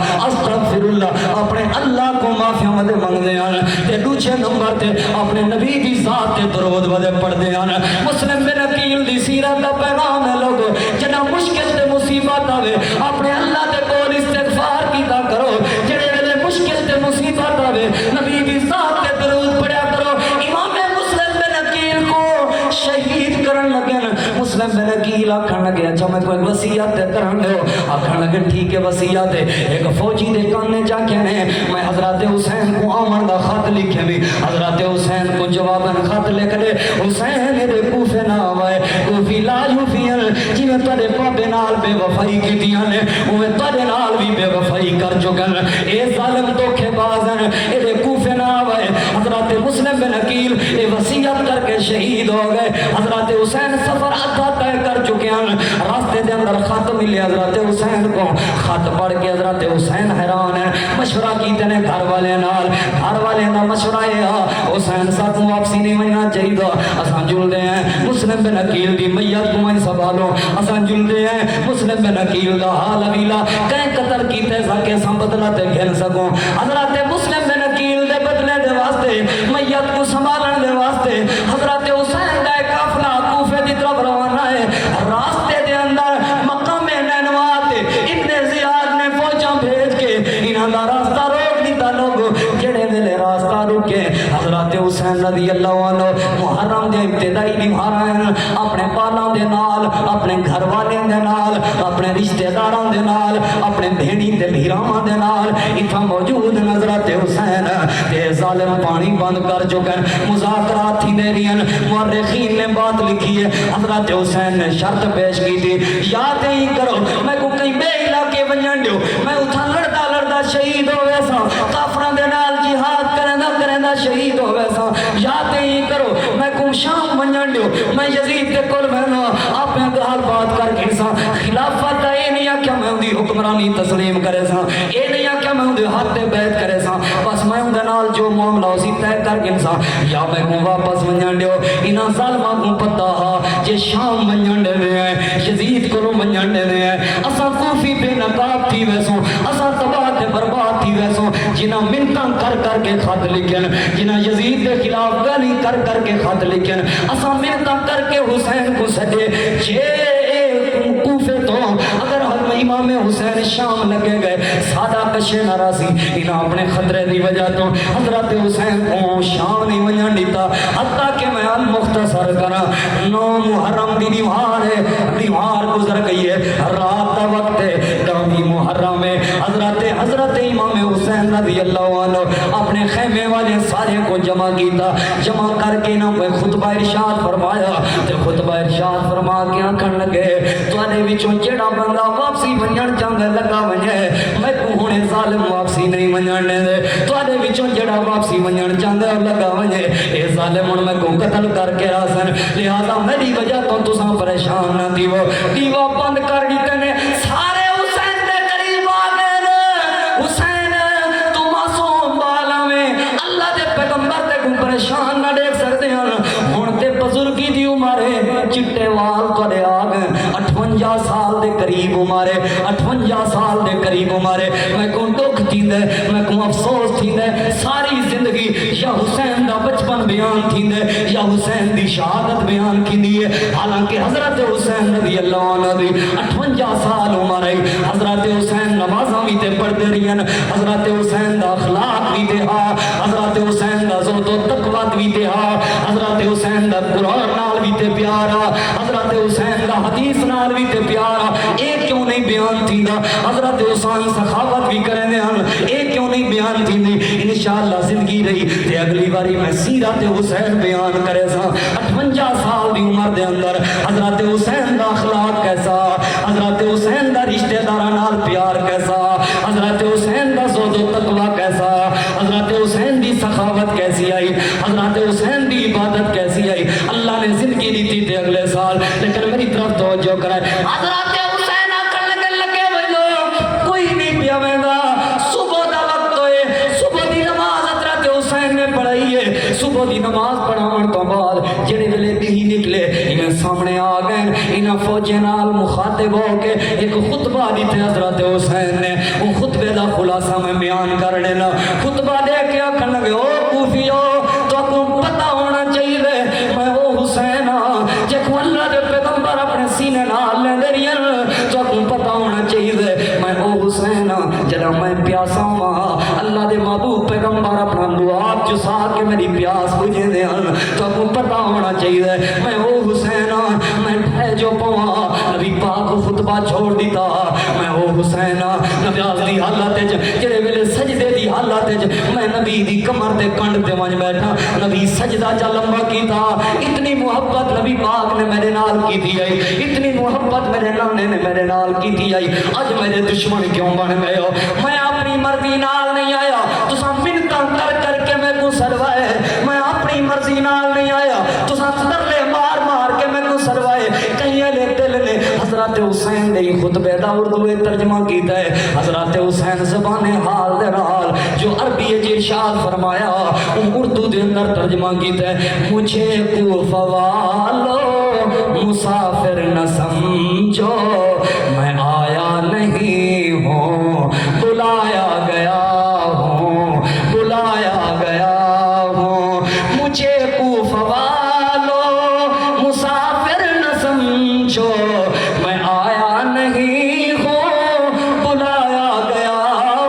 اپنے اللہ کو معافیاں ودے منگدے ہیں تے دوسرے نمبر تے اپنے نبی دی ذات تے درود ودے پڑھدے ہیں مسلم بن عقیل دی سیرت دا پیغام ہے لوگو جنا مشکل تے مصیبت آوے اپنے اللہ دے کول استغفار کیتا کرو جڑے ویلے مشکل تے مصیبت آوے نبی دی ذات تے درود پڑھیا کرو امام مسلم بن عقیل کو شہید کرن لگے مسلم بن عقیل آکھن لگے اچھا میں کوئی وصیت کرن دو آکھن لگے ٹھیک ہے وصیت ہے ایک فوجی دے کانے جا کے نے میں حضرت حسین کو آمن دا خط لکھے بھی حضرت حسین کو جواباً خط لکھ دے حسین دے کوفے نہ آوائے کوفی لا یوفیل جی میں تارے پاپے نال بے وفائی کی دیاں نے اوہ تارے نال بھی بے وفائی کر چکن اے ظالم دھوکے بازن اے دے کوفے نہ آوائے حضرت مسلم بن عقیل اے وصیت کر کے شہید ہو گئے حضرت حسین سفر آتا ملے حضرت حسین کو خط پڑھ کے حضرت حسین حیران ہے مشورہ کیتے نے گھر والے نال گھر والے دا مشورہ ہے حسین صاحب کو واپسی نہیں ہونا چاہیے اساں جلدے ہیں مسلم بن عقیل دی میت کو میں سنبھالو اساں جلدے ہیں مسلم بن عقیل دا حال ویلا کہیں قتل کیتے سکے سم بدلہ تے گھن سکوں حضرت مسلم بن عقیل دے بدلے دے واسطے میت کو سنبھالن دے واسطے حضرت حسین دا قافلہ کوفے دی طرف روانہ ہے راستے دے اندر مقام نینوا تے ابن زیاد نے فوجاں بھیج کے انہاں دا راستہ روک دیتا لوگ جڑے ویلے راستہ روکے حضرت حسین رضی اللہ عنہ محرم دے ابتدائی دیوار ہیں اپنے پالاں دے نال اپنے گھر والے دے نال اپنے رشتہ داراں دے نال اپنے بھیڑی تے بھیراواں دے نال اتھا موجود حضرت حسین تے ظالم پانی بند کر چکن مذاکرات تھی دے رہی مورخین نے بات لکھی ہے حضرت حسین نے شرط پیش کی تھی یاد ہی کرو میں کو کہیں بے علاقے ونجن دیو میں اتھا لڑدا لڑدا شہید ہو ویسا کافراں دے نال جہاد کرندا شہید ہو ویسا یاد ہی کرو میں کو شام ونجن دیو میں یزید دے کول بہنا آپ نے گال بات کر کے سا خلافت اے نہیں کیا میں اندی حکمرانی تسلیم کرے سا اے نہیں کیا میں اندی ہاتھ تے بیعت کرے سا بس میں اندے نال جو معاملہ اسی طے کر کے سا یا میں کو واپس ونجن دیو انہاں ظالماں کو پتہ ہا جے شام ونجن دے ہیں یزید کولوں ونجن دے ہیں اساں کوفی بے نقاب تھی ویسوں اساں تباہ تے برباد تھی ویسوں جنہاں منتاں کر کے خط لکھن جنہاں یزید دے خلاف گالی کر کے خط لکھن اساں منتاں کر کے حسین کو سجے جے کوفے تو اگر امام حسین شام لگے گئے سادہ کشے ناراضی انہاں اپنے خطرے دی وجہ تو حضرت حسین کو شام نہیں ونجن دیتا حتیٰ کہ میں مختصر کرا 9 محرم دی دیوار ہے دیوار گزر گئی ہے رات کا وقت ہے 9 محرم ہے حضرت امام حسین رضی اللہ عنہ اپنے خیمے والے سارے کو جمع کیتا جمع کر کے انہاں کو خطبہ ارشاد فرمایا تے خطبہ ارشاد فرما کے آکھن لگے تواڈے وچوں جڑا بندہ واپسی ونجن چاہندا لگا ونجے میں کو ہن ظالم واپسی نہیں ونجن دے تواڈے وچوں جڑا واپسی ونجن چاہندا لگا ونجے اے ظالم ہن میں کو قتل کر کے راسن لہذا میری وجہ تو تساں پریشان نہ دیو دیوا بند کر دیتے نے سارے حسین دے قریب آ گئے حسین تو معصوم بالا میں اللہ دے پیغمبر تے کو پریشان نہ دیکھ سکتے ہیں ہن تے بزرگی دی عمر ہے چٹے وال تواڈے آ گئے 58 سال دے قریب عمر ہے 58 سال دے قریب عمر ہے میں کو دکھ تھیندے میں کو افسوس تھیندے ساری زندگی یا حسین دا بچپن بیان تھیندے یا حسین دی شہادت بیان کیندی ہے حالانکہ حضرت حسین رضی اللہ عنہ دی 58 سال عمر ہے حضرت حسین نمازاں وی تے پڑھدے رہن حضرت حسین دا اخلاق وی تے ہا حضرت حسین دا زہد و تقوی وی تے ہا حضرت حسین دا قرآن نال وی تے پیارا حضرت حسین دا حدیث نال وی تے پیارا اے کیوں نہیں بیان تھیندا حضرت حسین سخاوت بھی کرنے ہیں اے کیوں نہیں بیان تھیندی انشاءاللہ زندگی رہی تے اگلی باری میں سیرت حسین بیان کرے سا 58 سال دی عمر دے اندر حضرت حسین دا اخلاق کیسا حضرت حسین دا رشتہ داراں نال پیار کیسا حضرت حسین دا زہد و تقوی کیسا حضرت حسین دی سخاوت کیسی آئی حضرت حسین دی عبادت کیسی آئی اللہ نے زندگی دی تھی تے اگلے سال لیکن میری طرف توجہ کرائے حضرت حسین آکر لگے بلو کوئی نہیں پیاویں گا صبح دا وقت ہوئے صبح دی نماز حضرت حسین نے پڑھائی ہے صبح دی نماز پڑھاون تو بعد جڑے ویلے نہیں نکلے انہیں سامنے آ گئے انہیں فوجی نال مخاطب ہو کے ایک خطبہ دیتے حضرت حسین نے وہ خطبے دا خلاصہ میں بیان کر دینا خطبہ دے کے آکھن لگے او کوفیو تو کو پتہ ہونا چاہیے میں وہ حسین ہاں جے کو اللہ دے پیغمبر اپنے سینے نال لے دے رہی تو کو پتہ ہونا چاہیے میں وہ حسین ہاں جڑا میں پیاسا ہاں اللہ دے محبوب پیغمبر اپنا دعا چسا کے میری پیاس بجھے دے تو کو پتہ ہونا چاہیے میں وہ حسین ہاں میں ٹھہ جو پواں نبی پاک خطبہ چھوڑ دیتا میں وہ حسین ہاں نماز دی حالت جڑے ویلے سجدے دی حالت میں نبی دی کمر تے کنڈ تے ونج بیٹھا نبی سجدہ چا لمبا کیتا اتنی محبت نبی پاک نے میرے نال کی تھی آئی اتنی محبت میرے نانے نے میرے نال کی تھی آئی اج میرے دشمن کیوں بن گئے ہو میں اپنی مرضی نال نہیں آیا تساں منتاں کر کے میں کو سروائے میں اپنی مرضی نال نہیں آیا تساں ترلے مار کے میں کو سروائے ہے کئی والے دل نے حضرت حسین دے خطبے دا اردو ترجمہ کیتا ہے حضرت حسین زبان حال دے نال جو عربی وچ ارشاد فرمایا اردو دے اندر ترجمہ کیتا ہے مجھے کوفہ والو مسافر نہ سمجھو میں آیا نہیں ہوں بلایا گیا ہوں بلایا گیا ہوں مجھے کوفہ والو مسافر نہ سمجھو میں آیا نہیں ہوں بلایا گیا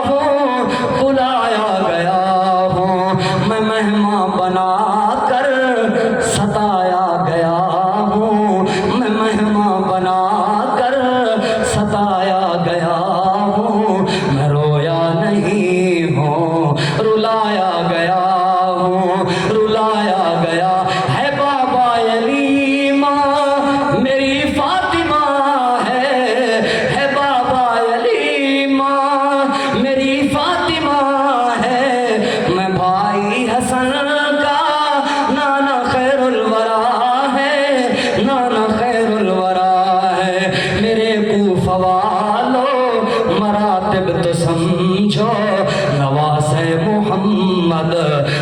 ہوں بلایا گیا ہوں میں مہمان بنا کر ستایا گیا ہوں میں مہمان بنا کر ستایا گیا ہوں میں رویا نہیں ہوں رلایا گیا ہوں رلایا گیا ہے بابا علیمہ میری فاطمہ ہے بابا علیمہ میری فاطمہ ہے میں بھائی حسن کا نانا خیر الورا ہے نانا خیر الورا ہے میرے کوفہ والو مراتب تو سمجھو نواز محمد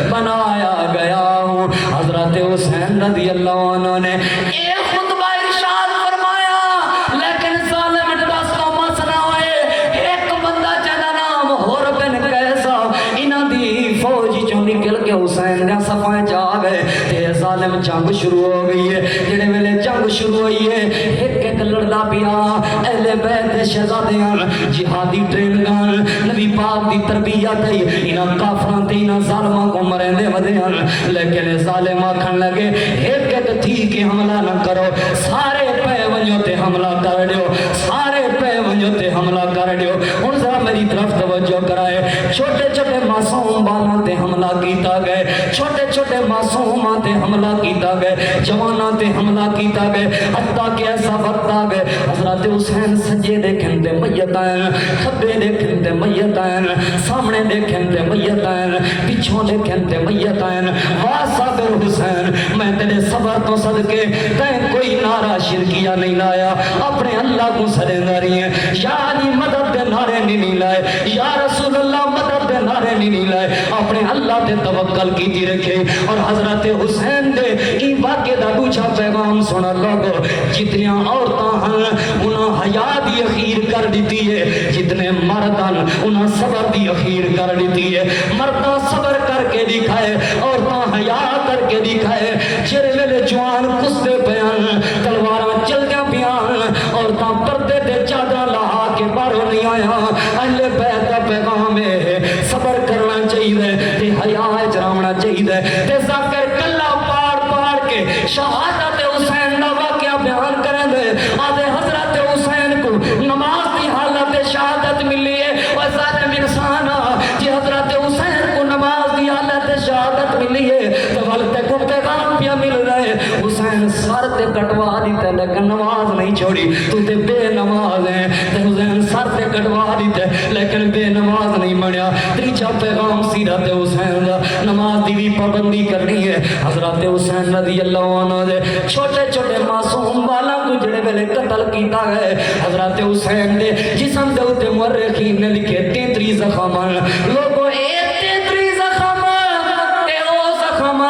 بنایا گیا ہوں حضرت حسین رضی اللہ عنہ نے ایک خطبہ ارشاد فرمایا لیکن ظالم دس کا مسئلہ ہوئے ایک بندہ جدا نام ہور بن کیسا انہاں دی فوج چوں نکل کے حسین دے صفائے جا گئے تے ظالم جنگ شروع ہو گئی ہے جڑے ویلے جنگ شروع ہوئی ہے ایک ایک لڑدا پیا اہل بیت دے شہزادیاں جہادی ٹرین گان نبی پاک دی تربیت ہے انہاں کافراں تے انہاں ظالماں کو مرندے ودے ہیں لیکن ظالم آکھن لگے ایک ایک تھی کہ حملہ نہ کرو سارے پے ونجو تے حملہ کر دیو سارے پے ونجو تے حملہ کر دیو ہن ذرا میری طرف توجہ کرائے چھوٹے چھوٹے معصوم بالاں تے حملہ کیتا گئے چھوٹے چھوٹے معصوماں تے حملہ کیتا گئے جواناں تے حملہ کیتا گئے حتیٰ کہ ایسا وقت آ گئے حضرت حسین سجے دیکھن تے میتاں کھبے دیکھن تے میتاں سامنے دیکھن تے میتاں پیچھوں دیکھن تے میتاں واہ صابر حسین میں تیرے صبر تو صدقے تے کوئی نعرہ شرکیہ نہیں لایا اپنے اللہ کو سرندری ہے یا علی مدد دے نعرے نہیں لائے یا رسول اللہ مدد دے نعرے نہیں لائے اپنے اللہ تے توکل کیتی رکھے اور حضرت حسین دے ای واقعے دا دوجا پیغام سنا لوگو جتنیاں عورتاں ہیں انہاں حیا دی اخیر کر دیتی ہے جتنے مرد ہیں انہاں صبر دی اخیر کر دیتی ہے مرداں صبر کر کے دکھائے عورتاں حیا کر کے دکھائے چہرے ویلے جوان کستے پیان تلواراں چلدیاں پیان عورتاں پردے تے چادر لہا کے باہروں نہیں آیا اہل بیت دا پیغام ہے صبر کرنا چاہیے تے حیا اجرامنا چاہیے تے ذکر کلا پاڑ پاڑ کے شہادت حسین دا واقعہ بیان کریں دے آدھے حضرت حسین کو نماز دی حالت شہادت ملی ہے اور ظالم انسان جی حضرت حسین کو نماز دی حالت شہادت ملی ہے تو والتے کو پیغام پیا مل رہے حسین سر تے کٹوا دیتے لیکن نماز نہیں چھوڑی تو تے بے نماز ہیں تے حسین سر تے کٹوا دیتے لیکن بے نماز نہیں بنیا تیجا پیغام سیرت حسین دا نماز دی بھی پابندی کرنی ہے حضرت حسین رضی اللہ عنہ دے چھوٹے چھوٹے معصوم بالاں کو جڑے ویلے قتل کیتا ہے حضرت حسین دے جسم دے اوتے مورخین نے لکھے 33 زخم لوگوں اے 33 زخم تے او زخم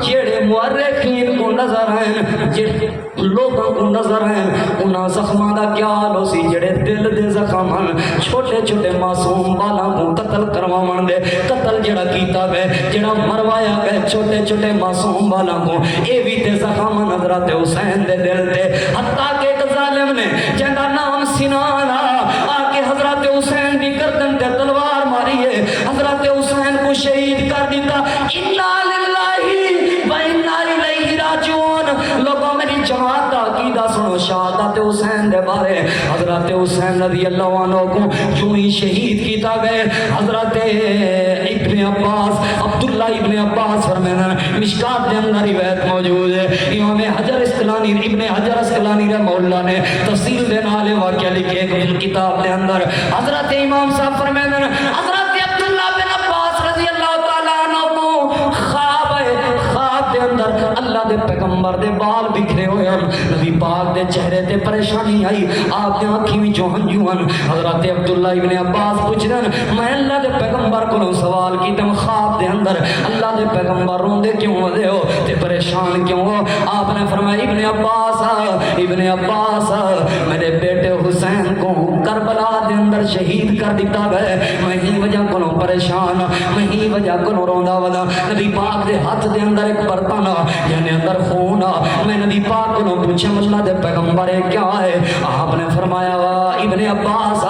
جڑے مورخین کو نظر ہیں جڑے لوگوں کو نظر ہیں انہاں زخماں دا کیا حال ہو سی جڑے دل دے زخم ہیں چھوٹے چھوٹے معصوم بالاں کو قتل کرواون دے قتل جڑا کیتا گئے جڑا مروایا گئے چھوٹے چھوٹے معصوم بالاں کو اے بھی تے زخم حضرت حسین دے دل تے حتیٰ کہ ایک ظالم نے جندا نام سنان آ کے حضرت حسین دی گردن تے تلوار ماری ہے حضرت حسین کو شہید کر دیتا انا للہ و انا الیہ راجعون لوگوں میری جماعت کا عقیدہ سنو شہادت حسین دے بارے حضرت حسین رضی اللہ عنہ کو یوں ہی شہید کیتا گئے حضرت ابن عباس عبداللہ ابن عباس فرمانا مشکات دے اندر روایت موجود ہے امام حجر اسقلانی ابن حجر اسقلانی رحمہ اللہ نے تفصیل دے نال واقعہ لکھے ایک کتاب دے اندر حضرت امام صاحب فرمانا حضرت عبداللہ بن عباس رضی اللہ تعالیٰ عنہ کو خواب دے اندر اللہ دے پیغمبر دے بال بکھرے ہوئے ہیں نبی پاک پاک دے چہرے تے پریشانی آئی آپ دے آنکھی وچوں ہنجو ہن حضرت عبداللہ ابن عباس پوچھدن میں اللہ دے پیغمبر کو سوال کیتا خواب دے اندر اللہ دے پیغمبر روندے کیوں ودے ہو تے پریشان کیوں ہو آپ نے فرمایا ابن عباس میرے بیٹے حسین کو کربلا دے اندر شہید کر دیتا گئے میں ہی وجہ کو پریشان میں ہی وجہ کو روندا ودا نبی پاک دے ہاتھ دے اندر ایک برتن یعنی اندر خون میں نبی پاک کو پوچھا اللہ دے پیغمبر کیا ہے آپ نے فرمایا ابن عباس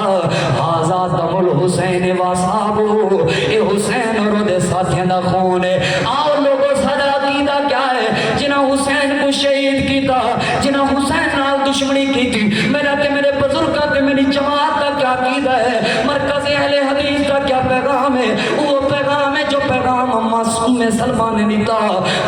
ھذا دم الحسین و اصحابہ اے حسین اور دے ساتھیاں دا خون ہے آؤ لوگوں ساڈا عقیدہ کیا ہے جنہاں حسین کو شہید کیتا جنہاں حسین نال دشمنی کی میرا تے میرے بزرگاں تے میری جماعت کا کیا عقیدہ ہے مرکز اہل حدیث کا کیا پیغام ہے وہ پیغام ہے جو پیغام معصوم سلمہ نے دیتا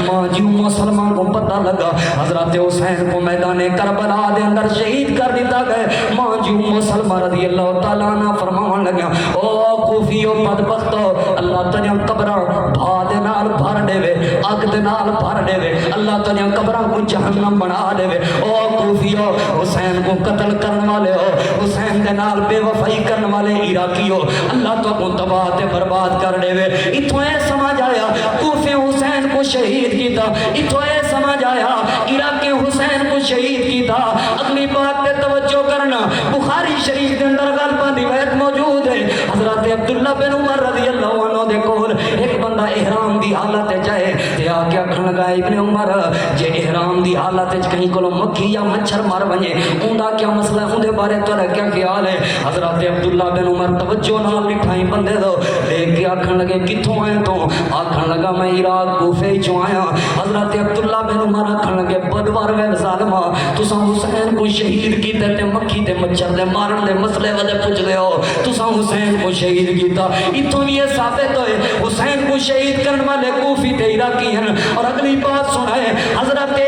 ماں جی مسلمان کو پتہ لگا حضرت حسین کو میدان کربلا دے اندر شہید کر دیتا گئے ماں جی سلمہ رضی اللہ تعالیٰ عنہ فرمان لگا او کوفیو بدبختو اللہ تعالیٰ قبراں بھا دے نال بھر دے وے اگ دے نال بھر دے وے اللہ تعالیٰ قبراں کو جہنم بنا دے وے او کوفیو حسین کو قتل کرنے والے ہو حسین دے نال بے وفائی کرنے والے عراقیو اللہ تو کو تباہ تے برباد کر دے وے اتھوں اے سمجھ آیا کوفے حسین کو شہید کیتا اتھوں اے سمجھ آیا عراق کے حسین کو شہید کیتا اگلی بات تے توجہ کرنا بخاری شریف دے اندر غلبہ روایت موجود ہے حضرت عبداللہ بن عمر رضی اللہ عنہ دے کول ایک بندہ احرام دی حالت جائے تے آ کے آکھن لگا ابن عمر جے احرام دی حالت وچ کہیں کولو مکھی یا مچھر مر ونجے اوندا کیا مسئلہ ہے اون دے بارے تہاڈا کیا خیال ہے حضرت عبداللہ بن عمر توجہ نال لکھائی بندے دو دیکھ کے آکھن لگے کتھوں آئے تو آکھن لگا میں عراق کوفے چوں آیا حضرت عبداللہ بن عمر آکھن لگے بدوار وے ظالما تساں حسین کو شہید کیتے تے مکھی تے مچھر دے مارن دے مسئلے ودے پوچھ دے ہو تساں حسین کو شہید کیتا اتوں یہ ثابت ہوئے حسین کو شہید کرنے والے کوفی تے عراقی ہیں اور اگلی بات سنائے حضرت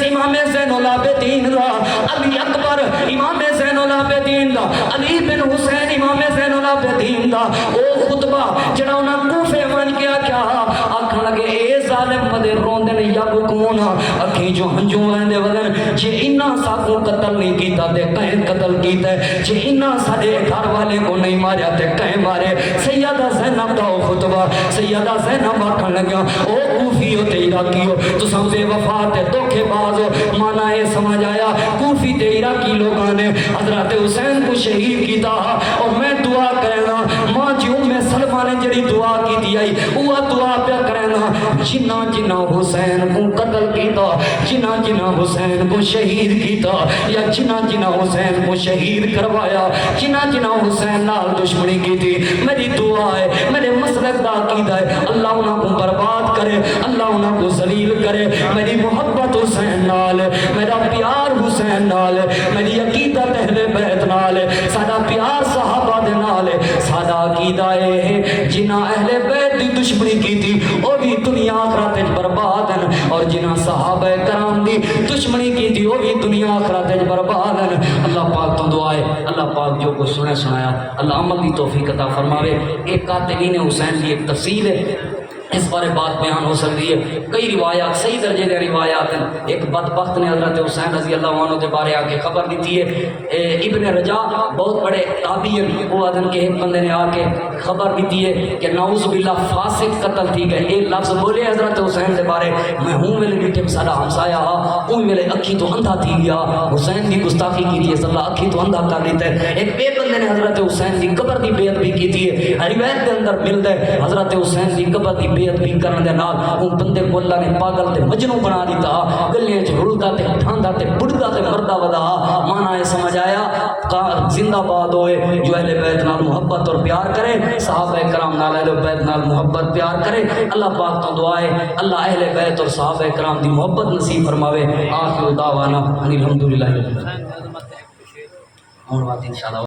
امام زین العابدین دا علی اکبر امام زین العابدین دا علی بن حسین امام زین العابدین دا او خطبہ جڑا انہاں کوفے ون کے کیا آکھن لگے اے ظالم مدے روندے یا کون اکھی جو ہنجو ویندے ودن جے انہاں ساکو قتل نہیں کیتا تے کہیں قتل کیتا ہے جے انہاں ساڈے گھر والے کو نہیں ماریا تے کہیں مارے سیدہ زینب دا خطبہ سیدہ زینب آکھن لگا او کوفیو تے عراقیو تساں بے وفا تے دھوکے باز مانا یہ سمجھ آیا کوفی تے عراقی لوگاں نے حضرت حسین کو شہید کیتا اور میں دعا کرنا ماں جی میں سلمہ نے جڑی دعا کی دی آئی وہ دعا پہ کرنا جنہ جنہ حسین کو قتل کیتا جنہ جنہ حسین کو شہید کیتا یا جنہ جنہ حسین کو شہید کروایا جنہ جنہ حسین نال دشمنی کی تھی میری دعا ہے میرے مسلک دا عقیدہ ہے اللہ انہاں کو برباد کرے اللہ انہاں کو ذلیل کرے میری محبت حسین نال میرا پیار حسین نال میری عقیدت اہل بیت نال ساڈا پیار صحابہ دے نال ساڈا عقیدہ ہے جنہاں اہل بیت دی دشمنی کی تھی وہ بھی دنیا آخرت وچ برباد ہیں اور جنہاں صحابہ کرام دی دشمنی کی تھی وہ بھی دنیا آخرت وچ برباد ہیں اللہ پاک تو دعا ہے اللہ پاک جو کچھ سنایا اللہ عمل دی توفیق عطا فرماوے ایک قاتلین حسین کی ایک تفصیل ہے اس بارے بات بیان ہو سکتی ہے کئی روایات صحیح درجے دے روایات ہیں ایک بدبخت نے حضرت حسین رضی اللہ عنہ کے بارے آ کے خبر دیتی ہے ابن رجا بہت بڑے تابعی ہیں وہ آدم کے ایک بندے نے آ کے خبر دیتی ہے کہ نعوذ باللہ فاسق قتل تھی گئے ایک لفظ بولے حضرت حسین کے بارے میں ہوں میرے بیٹے میں سارا ہمسایا ہوں میرے اکھی تو اندھا تھی گیا حسین کی گستاخی کی تھی اللہ اکھی تو اندھا کر دیتا ہے ایک بے بندے نے حضرت حسین کی قبر کی بے ادبی کی تھی روایت کے اندر ملتا ہے حضرت حسین کی قبر کی بے ادبی کرنے دے نال وہ بندے کو اللہ نے پاگل تے مجنوں بنا دیتا گلیاں چ رلدا تے ٹھاندا تے بڑدا تے مردا ودا مانا ہے سمجھ آیا زندہ باد ہوئے جو اہل بیت نال محبت اور پیار کرے صحابہ کرام نال اہل بیت نال محبت پیار کرے اللہ پاک تو دعا ہے اللہ اہل بیت اور صحابہ کرام دی محبت نصیب فرماوے آخر دعوانا الحمدللہ اور بات انشاءاللہ